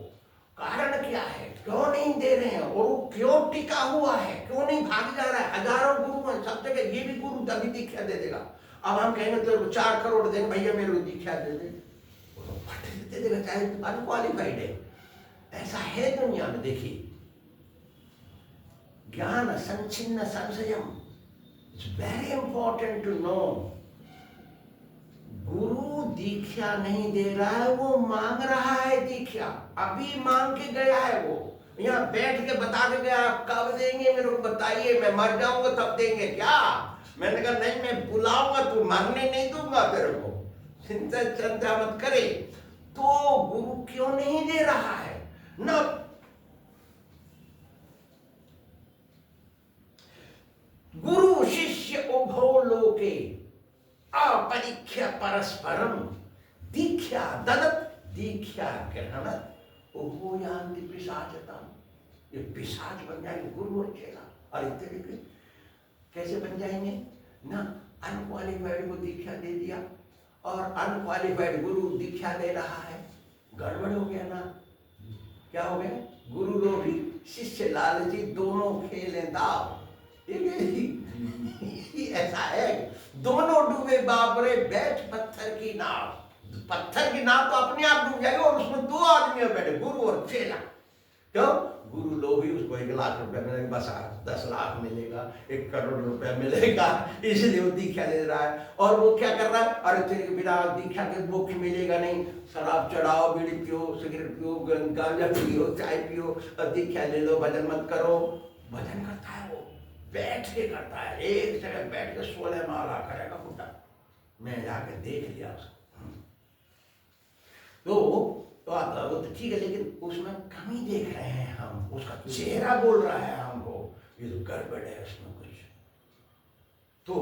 कारण क्या है? क्यों नहीं दे रहे हैं? और वो क्यों टिका हुआ है? क्यों नहीं भाग जा रहा है? हजारों गुरु हैं सब जगह, ये भी गुरु तभी दीक्षा दे देगा। अब हम कहेंगे तो 4 करोड़ देंगे, भैया मेरे को दीक्षा दे दे, वो तो फट दे देगा, चाहे अनक्वालिफाइड है। ऐसा है दुनिया में। देखिए ज्ञान संचिन्न संशयम, it's very important to know. गुरु दीक्षा नहीं दे रहा है, वो मांग रहा है दीक्षा। अभी मांग के गया है, वो यहाँ बैठ के बता के गया कब देंगे मेरे को बताइए, मैं मर जाऊंगा तब देंगे क्या? मैंने कहा नहीं मैं बुलाऊंगा, तू मरने नहीं दूंगा तेरे को, चिंता मत करे। तो गुरु क्यों नहीं दे रहा है? न गुरु शिष्य उभो लोके अपरीक्षा परस्परम दीक्षा ददत दीक्षा ग्रहणत उभो यान्ति पिशाचतम। ये पिशाच बन जाएंगे गुरु और चेला। और इतने कैसे बन जाएंगे ना? अनक्वालिफाइड को दीक्षा दे दिया और अनक्वालिफाइड गुरु दीक्षा दे रहा है, गड़बड़ हो गया ना? क्या हो गया? गुरु लोभी शिष्य लालची, दोनों खेले दाव। ऐसा है, दोनों डूबे बाबरे बैठ पत्थर की नाव। पत्थर की नाव तो अपने आप डूब जाएगी और उसमें 2 आदमी बैठे, गुरु और चेला। क्यों? गुरु लोभी, उसको 1 लाख रुपया मिलेगा, बस 10 लाख मिलेगा, 1 करोड़ रुपया मिलेगा, इसलिए वो दीक्षा ले रहा है। और वो क्या कर रहा है? अरे तेरे बिना दीक्षा के मोक्ष मिलेगा नहीं, शराब चढ़ाओ, बीड़ी पियो, सिगरेट पियो, गांजा पियो, चाय पियो, दीक्षा ले लो, भजन मत करो। भजन करता है वो, बैठ के करता है, एक जगह बैठ के 16 माला करेगा बुड्ढा। मैं जाके देख लिया उसको। तो आता वो तो ठीक है, लेकिन उसमें कमी देख रहे हैं हम, उसका चेहरा बोल रहा है हमको ये तो गड़बड़ है उसमें कुछ। तो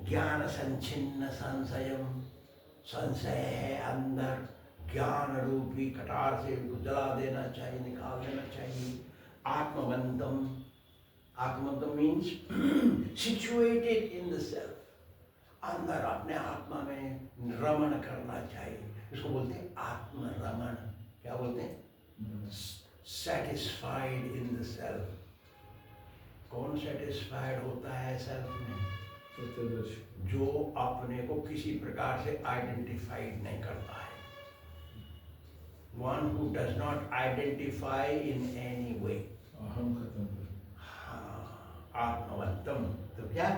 ज्ञान संचिन्न संशयम, संशय है अंदर, ज्ञान रूपी कटार से उनको जला देना चाहिए, निकाल देना चाहिए। आत्मवंतम, आत्मवंतम means situated in the self, अंदर अपने आत्मा में रमण करना चाहिए। इसको बोलते हैं आत्मरमण। क्या बोलते हैं? Satisfied in the self. कौन सेटिस्फाइड होता है सेल्फ में? जो अपने को किसी प्रकार से आइडेंटिफाइड नहीं करता है। One who does not identify in any way. अहम खत्म। हाँ, आत्मवंतम। तो क्या?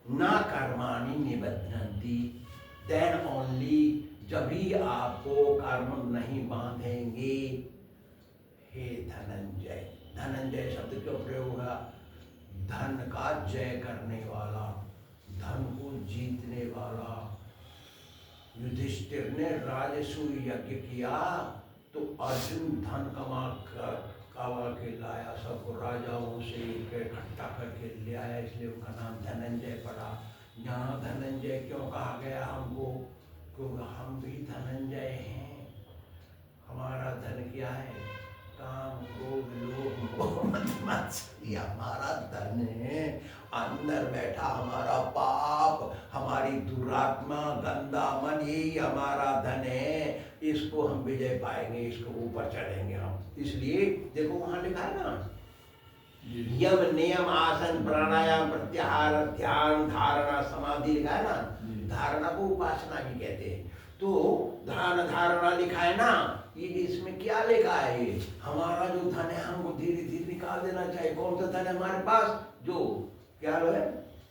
ना कर्माणि निबध्नन्ति, देन ओनली, जब भी आपको कर्म नहीं बांधेंगे। हे धनंजय, धनंजय शब्द क्यों प्रयोग हुआ? धन का जय करने वाला, धन को जीतने वाला। युधिष्ठिर ने राजसूय यज्ञ किया तो अर्जुन धन कमा के लाया, सबको राजाओं से इकट्ठा करके ले आया, इसलिए उनका नाम धनंजय पड़ा। यहाँ धनंजय क्यों कहा गया हमको? क्योंकि हम भी धनंजय हैं। हमारा धन क्या है? काम, क्रोध, लोभ, मोह, मद मात्सर्य हमारा धन है। अंदर बैठा हमारा पाप, हमारी दुरात्मा, गंदा मन, यही हमारा धन है। इसको हम विजय पाएंगे, इसको ऊपर चढ़ेंगे हम। इसलिए देखो वहां लिखा है ना, यम नियम आसन प्राणायाम प्रत्याहार ध्यान धारणा समाधि लिखा है ना। धारणा को उपासना भी कहते हैं। तो ध्यान धारणा लिखा है ना, ये इसमें क्या लिखा है? ये हमारा जो धन है हमको धीरे धीरे निकाल देना चाहिए। कौन सा धन है हमारे पास? जो क्या है?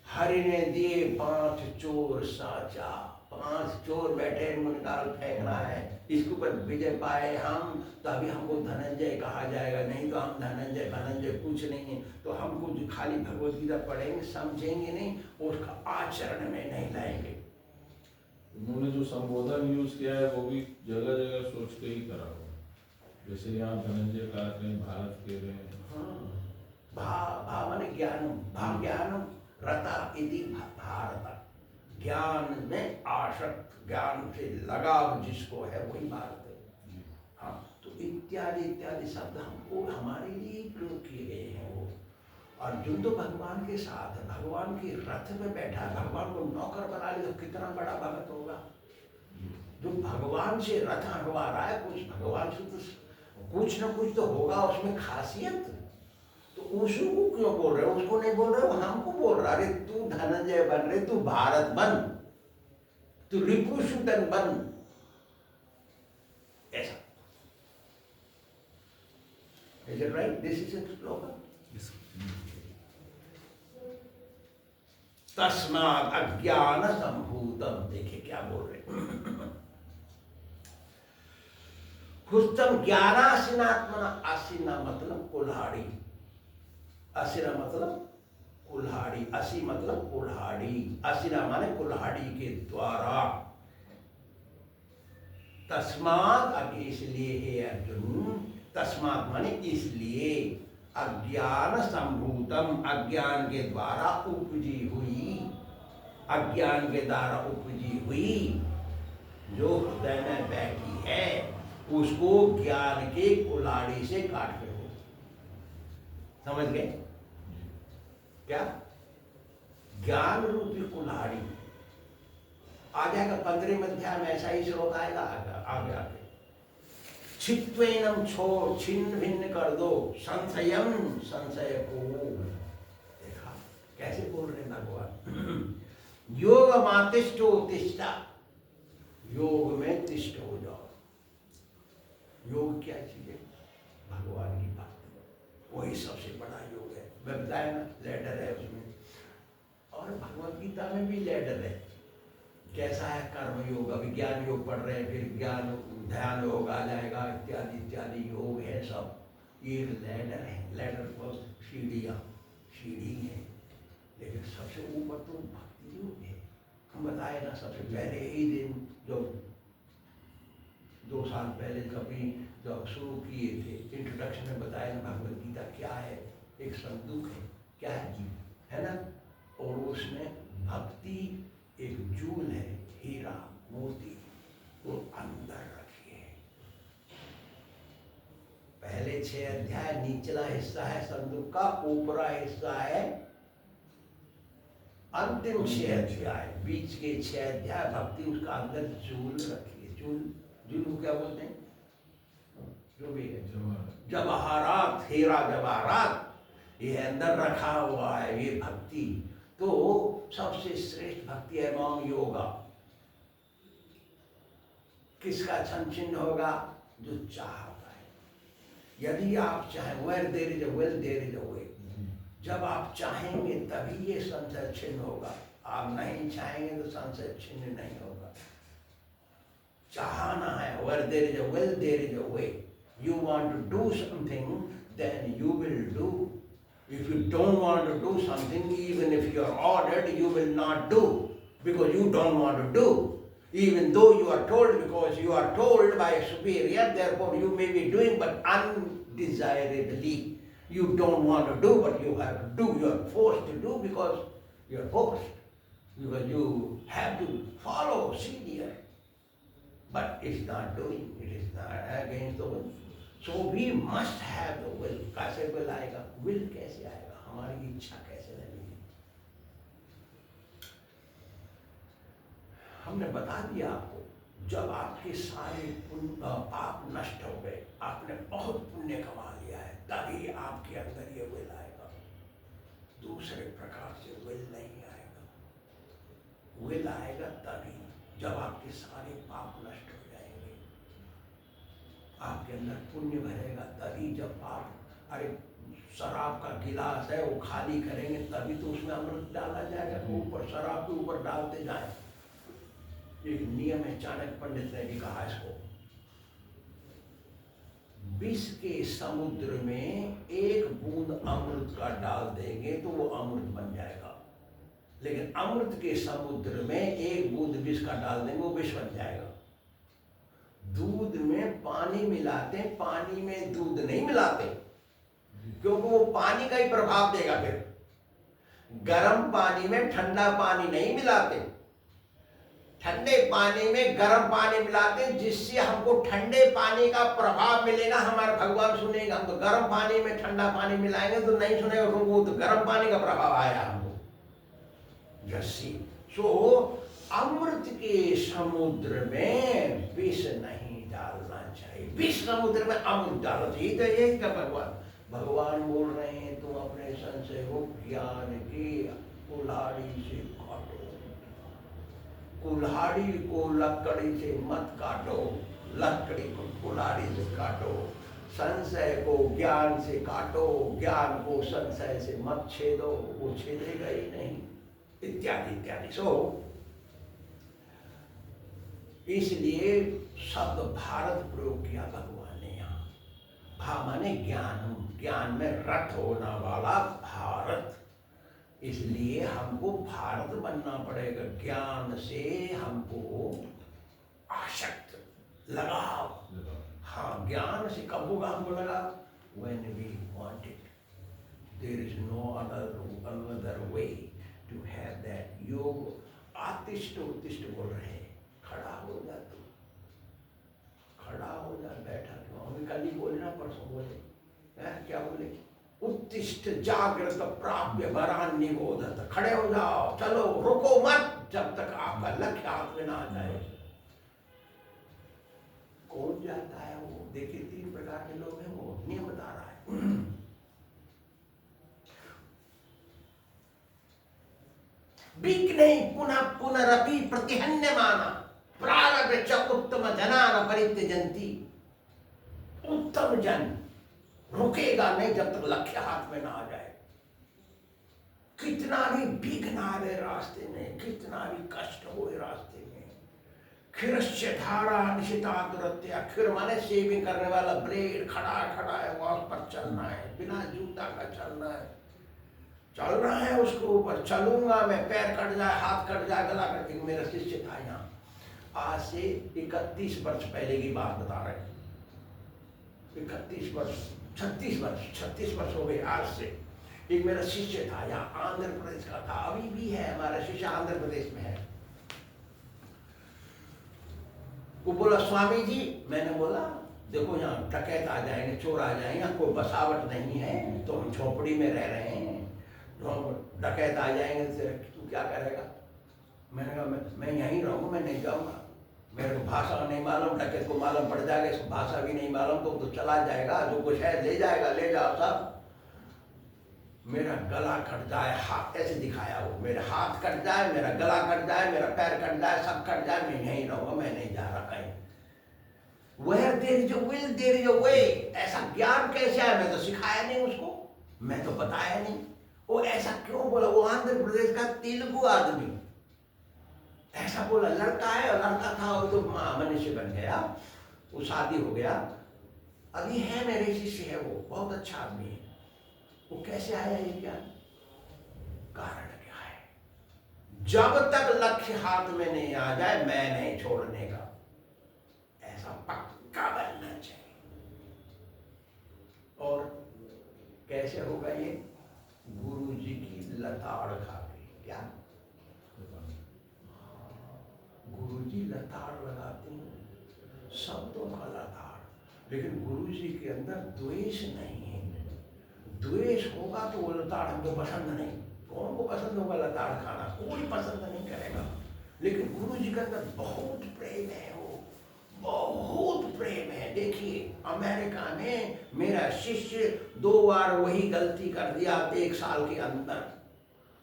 हरि ने दिए 5 चोर साचा, 5 चोर बैठे, इनको निकाल फेंकना है, इसके ऊपर विजय पाए हम, तभी हमको धनंजय कहा जाएगा, नहीं तो हम धनंजय कुछ नहीं है। तो हमको जो खाली भगवत गीता पढ़ेंगे समझेंगे नहीं, उसका आचरण में नहीं लाएंगे। उन्होंने जो संबोधन यूज किया है वो भी जगह जगह सोच के ही करा हुआ, जैसे यहाँ धनंजय कहा, कहीं भारत के रहे हैं। भा माने ज्ञानम, भाग्यानम रता इति भारत, ज्ञान में आसक्त, ज्ञान से लगाव जिसको है वही भारत है। हाँ, तो इत्यादि इत्यादि शब्द हमको हमारे लिए प्रयोग किए गए हैं। वो अर्जुन तो भगवान के साथ है, भगवान के रथ में बैठा है, भगवान को नौकर बना ले तो कितना बड़ा भगत होगा। जो भगवान से रथ हटवा रहा है, कुछ भगवान से तो कुछ न कुछ तो होगा उसमें खासियत। तो उसको क्यों बोल रहे हो? उसको नहीं बोल रहे हो, हमको बोल रहा। अरे तू धनंजय बन रहे, तू भारत बन, तू रिपुसूदन बन, ऐसा। Is it right? This is a slogan. तस्मात् अज्ञान संभूतम, देखिए क्या बोल रहे। हुस्तम ज्ञानासीनात्मना, आसीना मतलब कुल्हाड़ी, असीना मतलब कुल्हाड़ी, असी मतलब कुल्हाड़ी, असीना माने कुल्हाड़ी के द्वारा। तस्मात्, अब इसलिए है अर्जुन, तस्मात् माने इसलिए, अज्ञान संभूतम, अज्ञान के द्वारा उपजी हुई, अज्ञान के द्वारा उपजी हुई जो हृदय में बैठी है, उसको ज्ञान के कुल्हाड़ी से काट के हो। समझ गए क्या? ज्ञान रूपी कुल्हाड़ी आ जाएगा 15वें अध्याय में, ऐसा ही श्लोक आएगा आगे। छित्वेनम छोड़, छिन्न भिन्न कर दो, संशयम, संशय को। देखा कैसे बोल रहे भगवान। योग मातिष्ठो तिष्ठा, योग में तिष्ठ हो जाओ। योग क्या चीज है? भगवान की भक्ति, वही सबसे बड़ा योग है। मैं बताया ना, लैडर है उसमें, और भगवत गीता में भी लैडर है। कैसा है? कर्म योग, अभी ज्ञान योग पढ़ रहे हैं, फिर ज्ञान ध्यान योग आ जाएगा, इत्यादि इत्यादि योग है सब। ये लैडर है, लैडर पर सीढ़ी है, लेकिन सबसे ऊपर तो भक्ति योग है। हम बताए ना, सबसे पहले ही दिन जो 2 साल पहले कभी जब शुरू किए थे, इंट्रोडक्शन में बताया ना भगवत गीता क्या है। एक संदूक है, क्या है ना, और उसमें भक्ति एक जूल है, हीरा मोती, वो अंदर रखिए। पहले 6 अध्याय निचला हिस्सा है संदूक का, ऊपरा हिस्सा है अंतिम 6 अध्याय, बीच के 6 अध्याय भक्ति, उसका अंदर जूल रखिए। जूल को क्या बोलते हैं? जो भी है, जवाहरात, हीरा जवाहरात, ये अंदर रखा हुआ है, ये भक्ति। तो सबसे श्रेष्ठ भक्ति है मौन योगा। किसका छंचिन होगा? जो चाहता है। यदि आप चाहें, where there is a will there is a way। जब आप चाहेंगे तभी ये संशय छिन्न होगा, आप नहीं चाहेंगे तो संशय छिन्न नहीं होगा। चाहना है, where there is a will there is a way। You want to do something, then you will do। If you don't want to do something, even if you are ordered, you will not do, because you don't want to do. Even though you are told, because you are told by a superior, therefore you may be doing, but undesirably. You don't want to do, but you have to do. You are forced to do because you are forced. Because you have to follow senior. But it's not doing, it is not against the will. So we must have the will. कैसे will आएगा? Will कैसे आएगा? हमारी इच्छा कैसे लगेगी? हमने बता दिया आपको, जब आपके सारे पाप नष्ट हो गए, आपने बहुत पुण्य कमा लिया है, तभी आपके अंदर ये will आएगा। दूसरे प्रकार से will नहीं आएगा। will आएगा तभी जब आपके सारे पाप नष्ट हो जाएंगे, आपके अंदर पुण्य भरेगा तभी। जब पाप, अरे शराब का गिलास है वो खाली करेंगे तभी तो उसमें अमृत डाला जाएगा। ऊपर शराब के ऊपर डालते जाए, एक नियम है, चाणक्य पंडित ने भी कहा इसको, विष के समुद्र में एक बूंद अमृत का डाल देंगे तो वो अमृत बन जाएगा, लेकिन अमृत के समुद्र में एक बूंद विष का डाल देंगे वो विष बन जाएगा। दूध में पानी मिलाते, पानी में दूध नहीं मिलाते, क्योंकि वो पानी का ही प्रभाव देगा। फिर गर्म पानी में ठंडा पानी नहीं मिलाते, ठंडे पानी में गर्म पानी मिलाते, जिससे हमको ठंडे पानी का प्रभाव मिलेगा, हमारा भगवान सुनेगा। हम तो गर्म पानी में ठंडा पानी मिलाएंगे तो नहीं सुनेगा, क्योंकि वो तो गर्म पानी का प्रभाव आया हमको। जैसी सो अमृत के समुद्र में विष नहीं डालना चाहिए, विष समुद्र में अमृत डालना चाहिए। तो यही का भगवान बोल रहे हैं, तुम अपने संशय को ज्ञान की कुल्हाड़ी से काटो, कुल्हाड़ी को लकड़ी से मत काटो, लकड़ी को कुल्हाड़ी से काटो, संशय को ज्ञान से काटो, ज्ञान को संशय से मत छेदो, वो छेदेगा ही नहीं, इत्यादि इत्यादि। सो इसलिए शब्द भारत प्रयोग किया भगवान ने यहाँ। भा माने ज्ञान, ज्ञान में रत होना वाला भारत, इसलिए हमको भारत बनना पड़ेगा। ज्ञान से हमको आसक्त, लगाव। हाँ, ज्ञान से कब होगा हमको लगाव? When we want it. There is no another way to have that. योग आतिष्ठ उत्तिष्ठ बोल रहे हैं, खड़ा हो जा तू, खड़ा हो जा, बैठा क्यों? अभी कल ही बोले ना, परसों बोले, क्या बोले? उत्तिष्ठ जागृत प्राप्य वरान निबोधत। खड़े हो जाओ, चलो, रुको मत जब तक आपका लक्ष्य हाथ में ना आ जाए। कौन जाता है वो? देखिए 3 प्रकार के लोग हैं, वो नियम बता रहा है। बिक नहीं पुनः पुनरपि प्रतिहन्य माना प्रारब्ध च उत्तम जनान परित्यजन्ति। उत्तम जन रुकेगा नहीं जब तक लक्ष्य हाथ में ना आ जाए। कितना भी विघ्न आवे रास्ते में, कितना भी कष्ट हो रास्ते में, खिरस्य धारा निशिता दुरत्या। खिर माने शेविंग करने वाला ब्लेड, खड़ा खड़ा है, वहां पर चलना है, बिना जूता का चलना है, चल रहा है उसके ऊपर, चलूंगा मैं, पैर कट जाए, हाथ कट जाए, गला कट जाए। मेरा शिष्य था यहाँ, आज से 31 वर्ष पहले की बात बता रहे हैं। 31 वर्ष, 36 वर्ष हो गए आज से। एक मेरा शिष्य था यहाँ, आंध्र प्रदेश का था, अभी भी है हमारा शिष्य, आंध्र प्रदेश में है। वो बोला, स्वामी जी, मैंने बोला देखो यहाँ डकैत आ जाएंगे, चोर आ जाएंगे, कोई बसावट नहीं है, तो हम झोपड़ी में रह रहे हैं, डकैत आ जाएंगे तो तू क्या करेगा? मैंने कहा मैं यहीं रहूँगा, मैं नहीं जाऊँगा, मेरे को भाषा नहीं मालूम, डकैत को मालूम पड़ जाएगा, इसको भाषा भी नहीं मालूम, तो चला जाएगा, जो कुछ है ले जाएगा, ले जाओ सब। मेरा गला कट जाए, हाथ ऐसे दिखाया वो, मेरा हाथ कट जाए, मेरा गला कट जाए, मेरा पैर कट जाए, सब कट जाए, मैं यहीं रहूँगा, मैं नहीं जा रहा कहीं। Where there is a will, there is a way। ऐसा ज्ञान कैसे आया? मैं तो सिखाया नहीं उसको, मैं तो बताया नहीं। वो ऐसा क्यों बोला? वो आंध्र प्रदेश का तेलुगु आदमी ऐसा बोला। लड़का है, और लड़का था, वो तो मनुष्य बन गया, वो शादी हो गया, अभी है मेरे शिष्य है, वो बहुत अच्छा आदमी है। वो कैसे आया ये ज्ञान? कारण क्या है? जब तक लक्ष्य हाथ में नहीं आ जाए, मैं नहीं छोड़ने का, ऐसा पक्का बनना चाहिए। और कैसे होगा ये? गुरु जी की लताड़ खा के। क्या? गुरु जी लताड़ लगाते हैं, शब्दों का लताड़, लेकिन गुरु जी के अंदर द्वेष नहीं है। द्वेष होगा तो वो लताड़ हमको पसंद नहीं। कौन को पसंद होगा लताड़ खाना? कोई पसंद नहीं करेगा। लेकिन गुरु जी के अंदर बहुत प्रेम है, वो बहुत प्रेम है। देखिए अमेरिका में मेरा शिष्य 2 बार वही गलती कर दिया 1 साल के अंदर,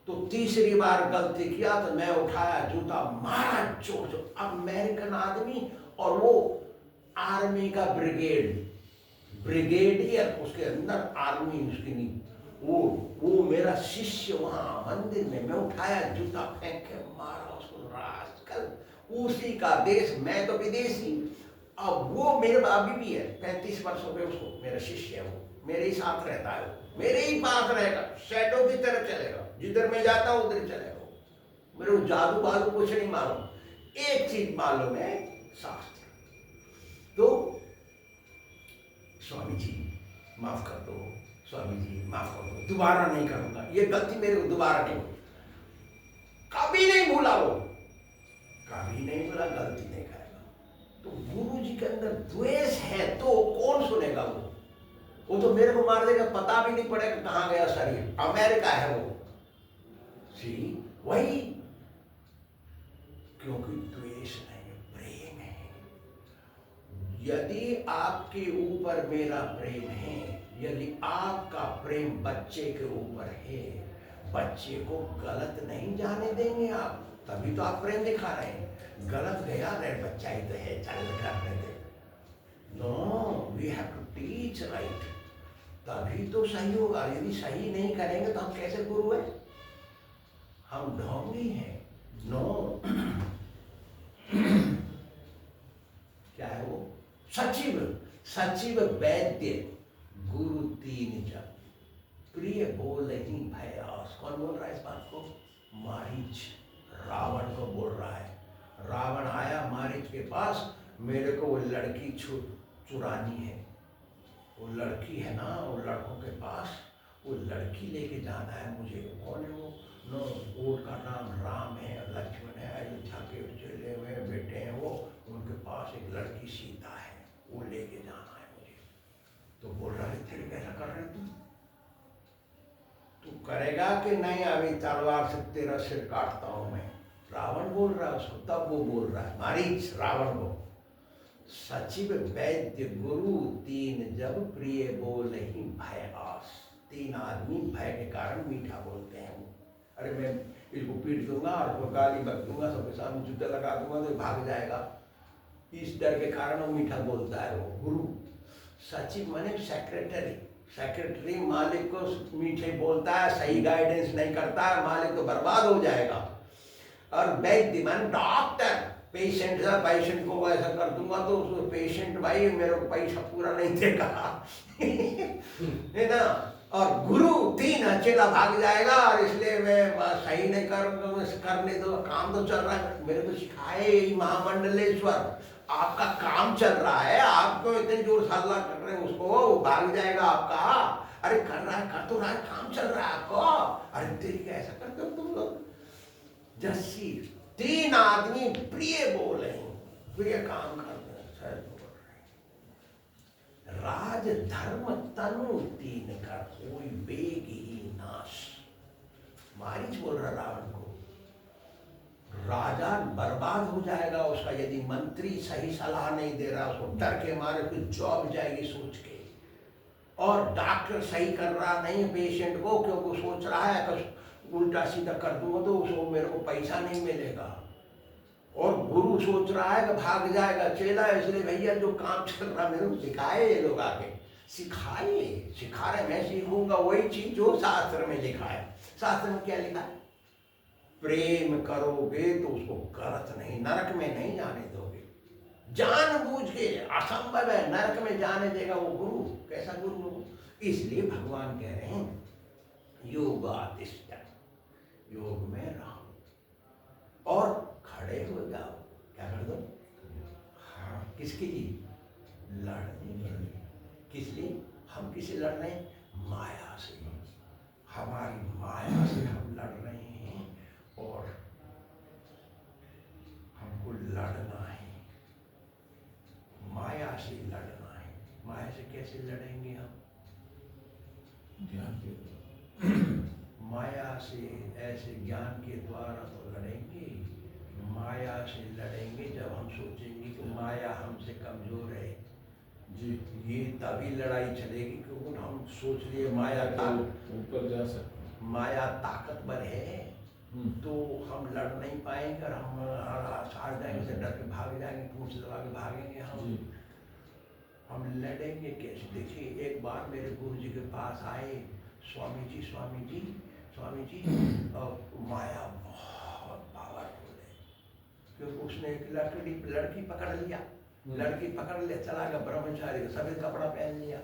तो तीसरी बार गलती किया तो मैं उठाया जूता, मारा जोर से। अमेरिकन आदमी, और वो आर्मी का ब्रिगेडियर, उसके अंदर आर्मी उसकी नहीं, वो मेरा शिष्य वहां मंदिर में, मैं उठाया जूता, फेंक के मारा उसको, रास्कल। उसी का देश, मैं तो विदेशी। अब वो मेरे अभी भी है 35 वर्षों पे, उसको मेरा शिष्य है, वो मेरे ही साथ रहता है, वो मेरे ही पास रहेगा, शैडो की तरह चलेगा, जिधर मैं जाता हूँ उधर चलेगा। मेरे को जादू बादू कुछ नहीं मालूम, एक चीज मालूम है, शास्त्र। तो स्वामी जी माफ कर दो, स्वामी जी माफ कर दो, दोबारा नहीं करूंगा, ये गलती मेरे को दोबारा नहीं होगी। कभी नहीं भूला वो, कभी नहीं बोला, गलती नहीं करेगा। तो गुरु जी के अंदर द्वेष है तो कौन सुनेगा वो तो मेरे को मार देगा, पता भी नहीं पड़ेगा कहाँ गया शरीर, अमेरिका है वो। सी वही, क्योंकि द्वेष नहीं, प्रेम है। यदि आपके ऊपर मेरा प्रेम है, यदि आपका प्रेम बच्चे के ऊपर है, बच्चे को गलत नहीं जाने देंगे आप, तभी तो आप प्रेम दिखा रहे हैं। गलत गया रहे, बच्चा ही तो है, चल करने दे। No, we have to teach right, तभी तो सही होगा। यदि सही नहीं करेंगे तो हम कैसे गुरु हैं? हम ढोंगी हैं। नो क्या है वो? सचिव, सचिव वैद्य गुरु तीन जब, प्रिय बोल नहीं भयास। कौन बोल रहा है इस बात को? मारीच रावण को बोल रहा है। रावण आया मारीच के पास, मेरे को वो लड़की चुरानी है, वो लड़की है ना, वो लड़कों के पास वो लड़की लेके जाना है मुझे। कौन है वो? नो, ऊँट का नाम राम है, लक्ष्मण है, अयोध्या के चले हुए बेटे हैं वो, उनके पास एक लड़की सीता है, वो लेके जाना है मुझे। तो बोल रहा है तेरे कैसा कर रहे तुम? तू करेगा कि नहीं? अभी तलवार से तेरा सिर काटता हूं मैं। रावण बोल रहा है उसको, तब वो बोल रहा है मारीच रावण को, सचिव वैद्य गुरु तीन जब, प्रिय बोल ही भय आस। तीन आदमी भय के कारण मीठा बोलते हैं वो। अरे मैं इसको पीट दूंगा और गाली बक दूंगा, सबके सामने जूता लगा दूंगा तो भाग जाएगा, इस डर के कारण वो मीठा बोलता है वो गुरु। सचिव माने सेक्रेटरी, सेक्रेटरी मालिक को मीठे बोलता है, सही गाइडेंस नहीं करता है, मालिक तो बर्बाद हो जाएगा। और वैद्य मान डॉक्टर, पेशेंट पेशेंट को ऐसा कर दूंगा तो उसको पेशेंट भाई मेरे को पैसा पूरा नहीं देगा है ना। और गुरु तीन अकेला भाग जाएगा, और इसलिए मैं सही नहीं करूंगा, करने दो, काम तो चल रहा है, मेरे को सिखाए महामंडलेश्वर, आपका काम चल रहा है, आपको इतने जोर से हल्ला कर रहे हैं उसको, वो भाग जाएगा आपका। अरे कर रहा है, कर तो रहा है, काम चल रहा है आपको। अरे तेरी कैसा करते हो तुम लोग? जस्सी तीन आदमी प्रिय बोल रहे हैं, प्रिय काम कर रहे हैं, राज धर्म तनु तीन कर, कोई वेग ही नाश। मारीच बोल रहा रावण को, राजा बर्बाद हो जाएगा उसका यदि मंत्री सही सलाह नहीं दे रहा, उसको डर के मारे कुछ जॉब जाएगी सोच के। और डॉक्टर सही कर रहा नहीं पेशेंट को, क्योंकि सोच रहा है कि उल्टा सीधा कर दूंगा तो उसको मेरे को पैसा नहीं मिलेगा। और गुरु सोच रहा है कि भाग जाएगा चेला, इसलिए भैया जो काम चल रहा मेरे को सिखाए, ये लोग आके सिखाए, सिखा रहे, मैं सीखूंगा वही चीज जो शास्त्र में लिखा है। शास्त्र में क्या लिखा है? प्रेम करोगे तो उसको गलत नहीं, नरक में नहीं जाने दोगे, जानबूझ के, असंभव है नरक में जाने देगा वो गुरु। कैसा गुरु? इसलिए भगवान कह रहे हैं योगातिष्ठ, योग में रहो और खड़े हो जाओ। क्या कर दो? हाँ, किसके लिए? लड़ने के लिए। किस लिए? हम किसे लड़ रहे हैं? माया से, हमारी माया से हम लड़ रहे हैं, और हमको लड़ना है, माया से लड़ना है। माया से कैसे लड़ेंगे हम? ज्ञान के माया से ऐसे ज्ञान के द्वारा तो लड़ेंगे। माया से लड़ेंगे जब हम सोचेंगे कि माया हमसे कमजोर है जी, ये तभी लड़ाई चलेगी, क्योंकि हम सोच लिए माया का ऊपर जा सकते, माया ताकतवर है, तो हम लड़ नहीं पाएंगे और हम हार जाएंगे, से डर के भाग जाएंगे, पूछ दबा के भागेंगे हम लड़ेंगे कैसे? देखिए एक बार मेरे गुरु जी के पास आए, स्वामी जी स्वामी जी स्वामी जी, और माया बहुत पावरफुल है, क्योंकि उसने एक लड़की पकड़ लिया, लड़की पकड़ लिया, चला गया ब्रह्मचारी, सफेद कपड़ा पहन लिया।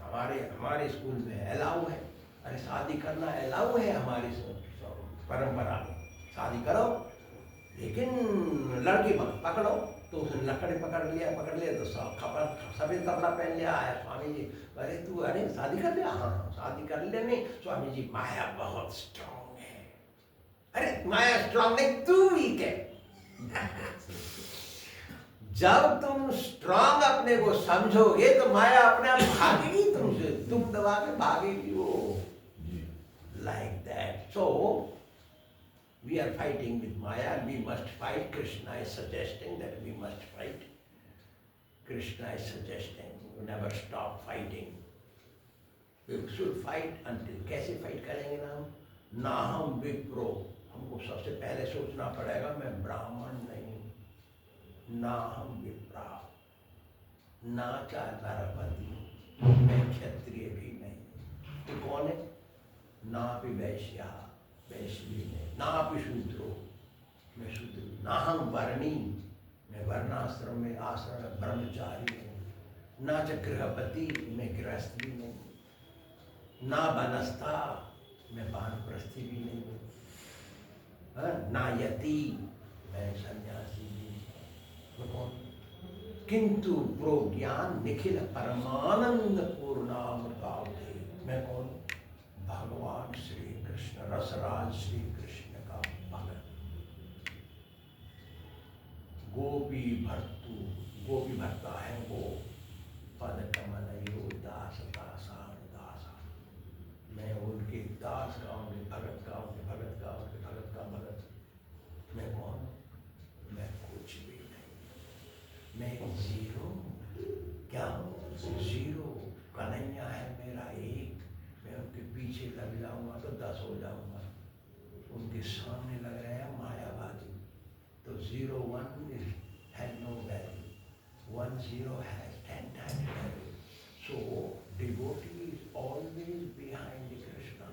हमारे स्कूल में अलाउ है, अरे शादी करना अलाउ है, हमारी परंपरा में शादी करो, लेकिन लड़की पकड़ो। तो उसने लकड़ी पकड़ लिया तो सफेद कपड़ा पहन लिया। आया स्वामी जी, अरे तू अरे शादी कर लिया? हाँ शादी कर लिया। नहीं स्वामी जी, माया बहुत स्ट्रांग है। अरे माया स्ट्रांग नहीं, तू वीक है। जब तुम स्ट्रांग अपने को समझोगे तो माया अपने आप भागेगी तुमसे, तुम दबा के भागेगी वो। Like that. So we are fighting with Maya and we must fight. Krishna is suggesting that we must fight. Krishna is suggesting we never stop fighting. We should fight until, कैसे fight करेंगे ना हम? ना हम विप्रो, हमको सबसे पहले सोचना पड़ेगा मैं ब्राह्मण नहीं, ना हम विप्रा, ना चा नरपति, मैं क्षत्रिय भी नहीं। तो कौन है? ना भी वैश्या, वैश्य भी नहीं, ना भी शूद्रो, मैं शूद्र, ना हम वर्णी, मैं वर्णाश्रम में आश्रम में ब्रह्मचारी हूँ, ना च गृहपति, मैं गृहस्थ भी नहीं, ना बनस्था, मैं वानप्रस्थी भी नहीं हूँ, ना यति, मैं सन्यासी भी नहीं। किंतु प्रोज्ञान निखिल परमानंद पूर्णामृतावधि, मैं कौन? भगवान श्री कृष्ण, रसराज श्री कृष्ण का भक्त। गोपी भक्ता है वो, पद कमलयो दास दासा दासा, मैं उनके दास का, उनके भगत का, उनके भगत का, उनके भगत का भगत। मैं कौन? मैं कुछ भी नहीं, मैं जीरो। क्या हूँ? जीरो। कन्हैया है मेरा एक, मैं उनके पीछे लग जाऊंगा तो 10 हो जाऊंगा, उनके सामने लग रहे हैं मायावादी। तो 0 1 has no value, 1 0 has 10 times value. So devotee is always behind Krishna,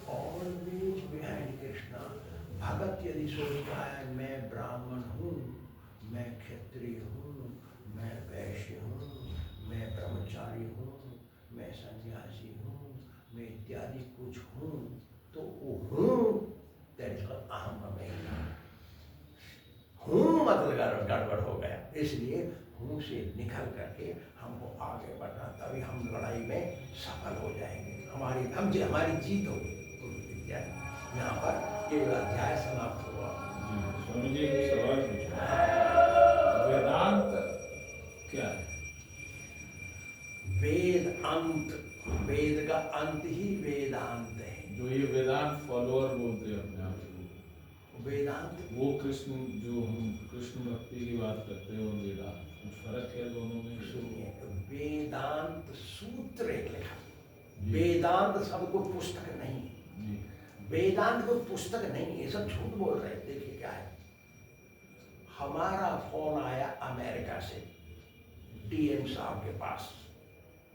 always behind Krishna. भगत यदि सोचता है मैं ब्राह्मण हूँ, मैं क्षत्रिय हूँ, मैं वैश्य हूँ, मैं ब्रह्मचारी हूँ, मैं सन्यासी हूँ, मैं इत्यादि कुछ हूँ, तो वो हूँ दैट इज कॉल्ड अहम ब्रह्म। हूँ मतलब गड़बड़ हो गया, इसलिए हूँ से निकल करके हमको आगे बढ़ना, तभी हम लड़ाई में सफल हो जाएंगे, हमारी जीत होगी। यहाँ पर ये अध्याय समाप्त हुआ। स्वामी जी एक सवाल पूछा, वेदांत क्या है? वेद अंत, वेद का अंत ही वेदांत है। जो ये वेदांत फॉलोअर बोलते हैं अपने आप को, वेदांत वो कृष्ण, जो हम कृष्ण भक्ति की बात करते हैं, और वेदांत कुछ फर्क है दोनों में? सुनिए, वेदांत सूत्र एक लिखा, वेदांत सबको पुस्तक नहीं, वेदांत को पुस्तक नहीं, ये सब झूठ बोल रहे हैं। देखिए क्या है, हमारा फोन आया अमेरिका से, डीएम साहब के पास,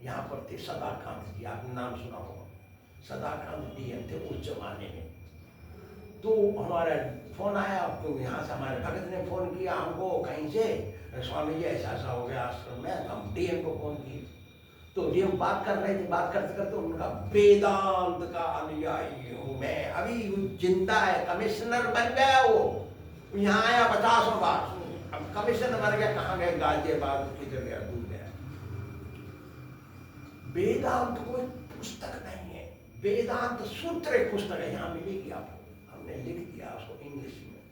यहाँ पर थे सदाकांत जी, आपने नाम सुना होगा, सदाकांत डीएम थे उस जमाने में। तो हमारा फोन आया, तो यहाँ से हमारे भगत ने फोन किया हमको कहीं से, स्वामी जी ऐसा ऐसा हो गया आश्रम में, हम डीएम को फोन किए। तो डीएम बात कर रहे थे, बात करते करते उनका वेदांत का अनुयायी हूँ मैं, अभी जिंदा है, कमिश्नर बन गया वो, यहाँ आया 50 बार, अब कमिश्नर बन गया, कहाँ गए? गाजियाबाद किधर गया, दूर गया। वेदांत कोई पुस्तक नहीं है, वेदांत सूत्र एक पुस्तक है, यहाँ मिलेगी आपको, हमने लिख दिया उसको, इंग्लिश में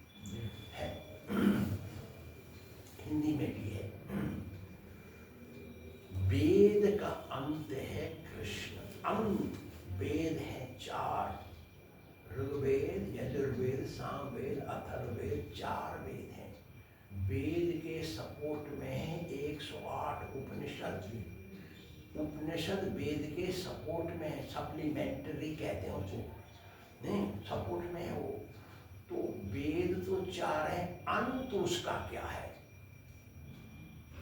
है, हिंदी में भी है। वेद का अंत है कृष्ण, अंत। वेद है 4, ऋग्वेद, यजुर्वेद, सामवेद, अथर्ववेद, 4 वेद हैं। वेद के सपोर्ट में है 108 उपनिषद, उपनिषद वेद के सपोर्ट में है, सप्लीमेंट्री कहते हैं उसको, नहीं सपोर्ट में है वो। तो वेद तो 4 है, अंत उसका क्या है?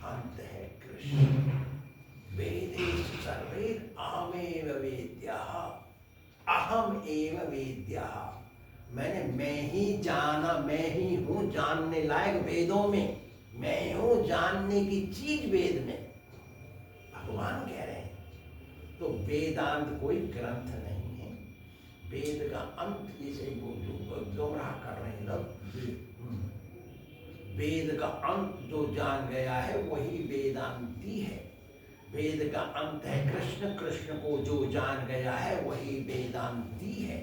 अंत है कृष्ण। वेदेषु सर्वैः अहमेव वेद्यः, अहम एव वेद्यः, मैंने मैं ही जाना, मैं ही हूँ जानने लायक वेदों में, मैं हूँ जानने की चीज वेद में, भगवान कह रहे हैं। तो वेदांत कोई ग्रंथ नहीं है, वेद का अंत, जिसे वो गुमराह कर रहे हैं लोग, वेद का अंत जो जान गया है वही वेदांती है। वेद का अंत है कृष्ण, कृष्ण को जो जान गया है वही वेदांती है।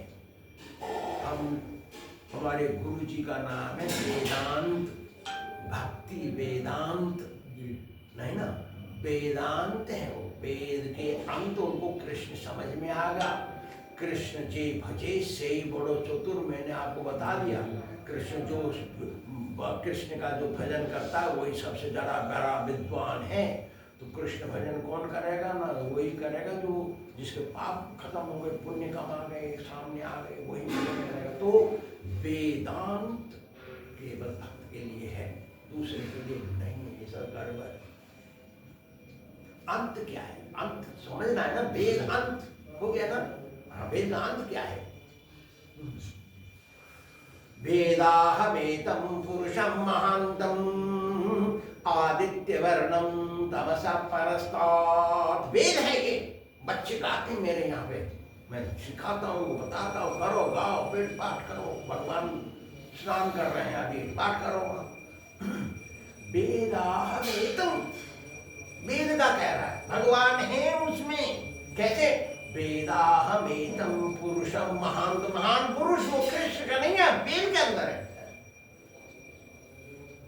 हमारे गुरु जी का नाम है वेदांत, भक्ति वेदांत, नहीं ना, वेदांत है वो। वेद के अंत उनको कृष्ण समझ में आ गया। कृष्ण जे भजे से बड़ो चतुर, मैंने आपको बता दिया। कृष्ण जो कृष्ण का जो भजन करता है वही सबसे ज्यादा बड़ा विद्वान है। तो कृष्ण भजन कौन करेगा ना, वही करेगा जो जिसके पाप खत्म हो गए, पुण्य कमा गए, सामने आ गए, वही भजन करेगा। तो वेदांत केवल भक्त के लिए है, दूसरे के लिए नहीं है। सब गड़बड़। अंत क्या है, अंत समझना है ना। वेद अंत हो गया ना, हाँ, वेद का अंत क्या है? वेदाहमेतं पुरुषं महान्तं आदित्यवर्णं तमसा परस्तात्। वेद है ये, बच्चे गाते हैं मेरे यहाँ पे, मैं सिखाता हूँ, बताता हूँ, करो, गाओ, पेट पाठ करो, भगवान स्नान कर रहे हैं, अभी पाठ करो। वेदाहमेतं, वेद का कह रहा है, भगवान है उसमें। कैसे? वेदाहमेतं पुरुषम महान, महान पुरुष वो कृष्ण का नहीं है, वेद के अंदर है।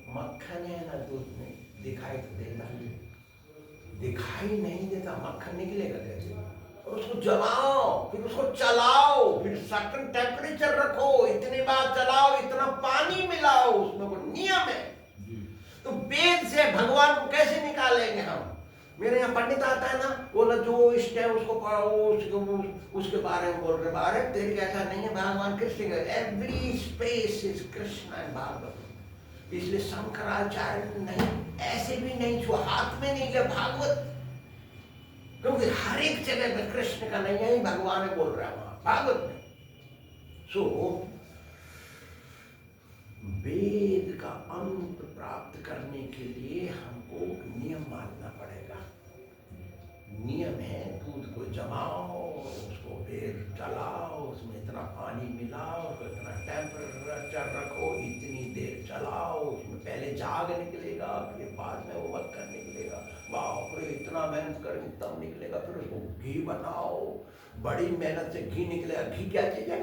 मक्खन है ना दूध में, दिखाई तो देता है, दिखाई नहीं देता, मक्खन निकलेगा कैसे? और उसको जलाओ, फिर उसको चलाओ, फिर सर्टेन टेम्परेचर रखो, इतनी बार चलाओ, इतना पानी मिलाओ, उसमें कोई नियम है। तो वेद से भगवान को कैसे निकालेंगे हम? मेरे यहाँ पंडित आता है ना, बोला जो इष्ट है उसको पढ़ो, उसके बारे में बोल रहे, बारे तेरी ऐसा नहीं है, भगवान कृष्ण का every space is Krishna and Bhagavat. इसलिए शंकराचार्य नहीं, ऐसे भी नहीं छुआ, हाथ में नहीं गया भागवत, क्योंकि हर एक जगह पे कृष्ण का नहीं है, भगवान बोल रहा है वहां भागवत में। सो वेद का अंत प्राप्त करने के लिए हमको नियम मानना पड़ेगा। नियम है, दूध को जमाओ, उसको फिर चलाओ, उसमें इतना पानी मिलाओ, इतना टेम्परेचर रखो, इतनी देर चलाओ, उसमें पहले झाग निकलेगा, फिर बाद में वो मक्खन निकलेगा, बाप रे इतना मेहनत करेंगे तब निकलेगा, फिर उसको घी बनाओ, बड़ी मेहनत से घी निकलेगा। घी क्या चीज है?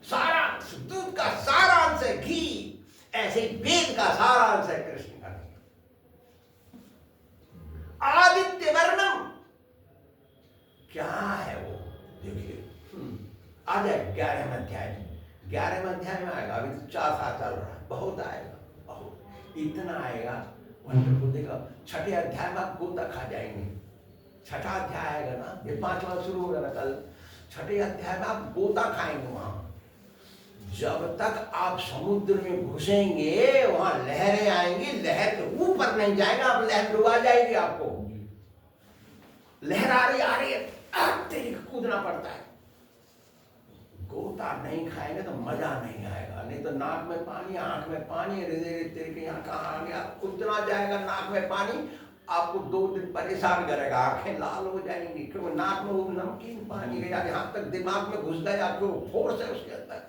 सारांश, दूध का सारांश है घी। ऐसे वेद का सारांश है कृष्ण का। आदित्य वर्णम क्या है वो? देखिए आ जाए 11वें अध्याय में, 11वें अध्याय में आएगा। अभी तो 4 साल चल रहा है, बहुत आएगा, बहुत इतना आएगा वंडरफुल। देखो 6ठे अध्याय में आप गोता खा जाएंगे। 6ठा अध्याय आएगा ना, ये 5वां शुरू होगा ना कल, 6ठे अध्याय में आप गोता खाएंगे। वहां जब तक आप समुद्र में घुसेंगे वहां लहरें आएंगी, लहर के ऊपर नहीं जाएगा आप, लहर डुबा जाएगी आपको। लहर आ रही है, तेरी कूदना पड़ता है। गोता नहीं खाएंगे तो मजा नहीं आएगा, नहीं तो नाक में पानी, आंख में पानी, हृदय तेरे के यहाँ कहाँ आ गया, उतना जाएगा नाक में पानी, आपको 2 दिन परेशान करेगा, आंखें लाल हो जाएंगी, क्योंकि नाक में वो नमकीन पानी गया, यहाँ तक दिमाग में घुस गया, आपको फोर्स है उसके अंदर।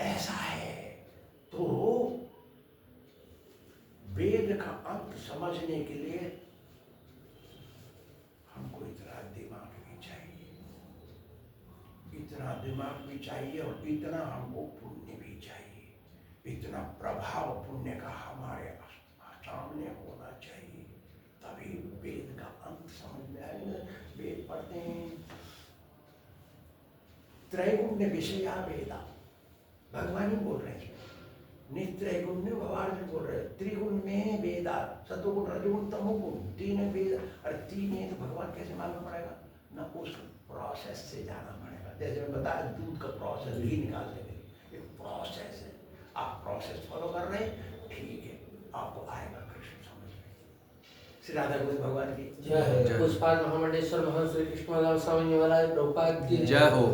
ऐसा है। तो वेद का अंत समझने के लिए हमको इतना दिमाग भी चाहिए, इतना दिमाग भी चाहिए, और इतना हमको पुण्य भी चाहिए, इतना प्रभाव पुण्य का हमारे सामने होना चाहिए, तभी वेद का अंत समझ में आएगा। वेद पढ़ते हैं, त्रैगुण्य विषया वेदा, भगवान ही बोल रहे हैं। नित्य गुण में भगवान जी बोल रहे हैं, त्रिगुण में वेदा, सतोगुण रजोगुण तमोगुण, 3 वेद। अरे 3 है तो भगवान कैसे मालूम पड़ेगा ना? उस प्रोसेस से जाना पड़ेगा। जैसे मैं बताया दूध का प्रोसेस, घी निकालने के लिए एक प्रोसेस है, आप प्रोसेस फॉलो कर रहे हैं, ठीक है, आपको आएगा कृष्ण समझ में। श्री राधा गोविंद भगवान की जय हो। पुष्पाल महामंडेश्वर महान श्री कृष्ण स्वामी महाराज प्रभुपाद की जय हो।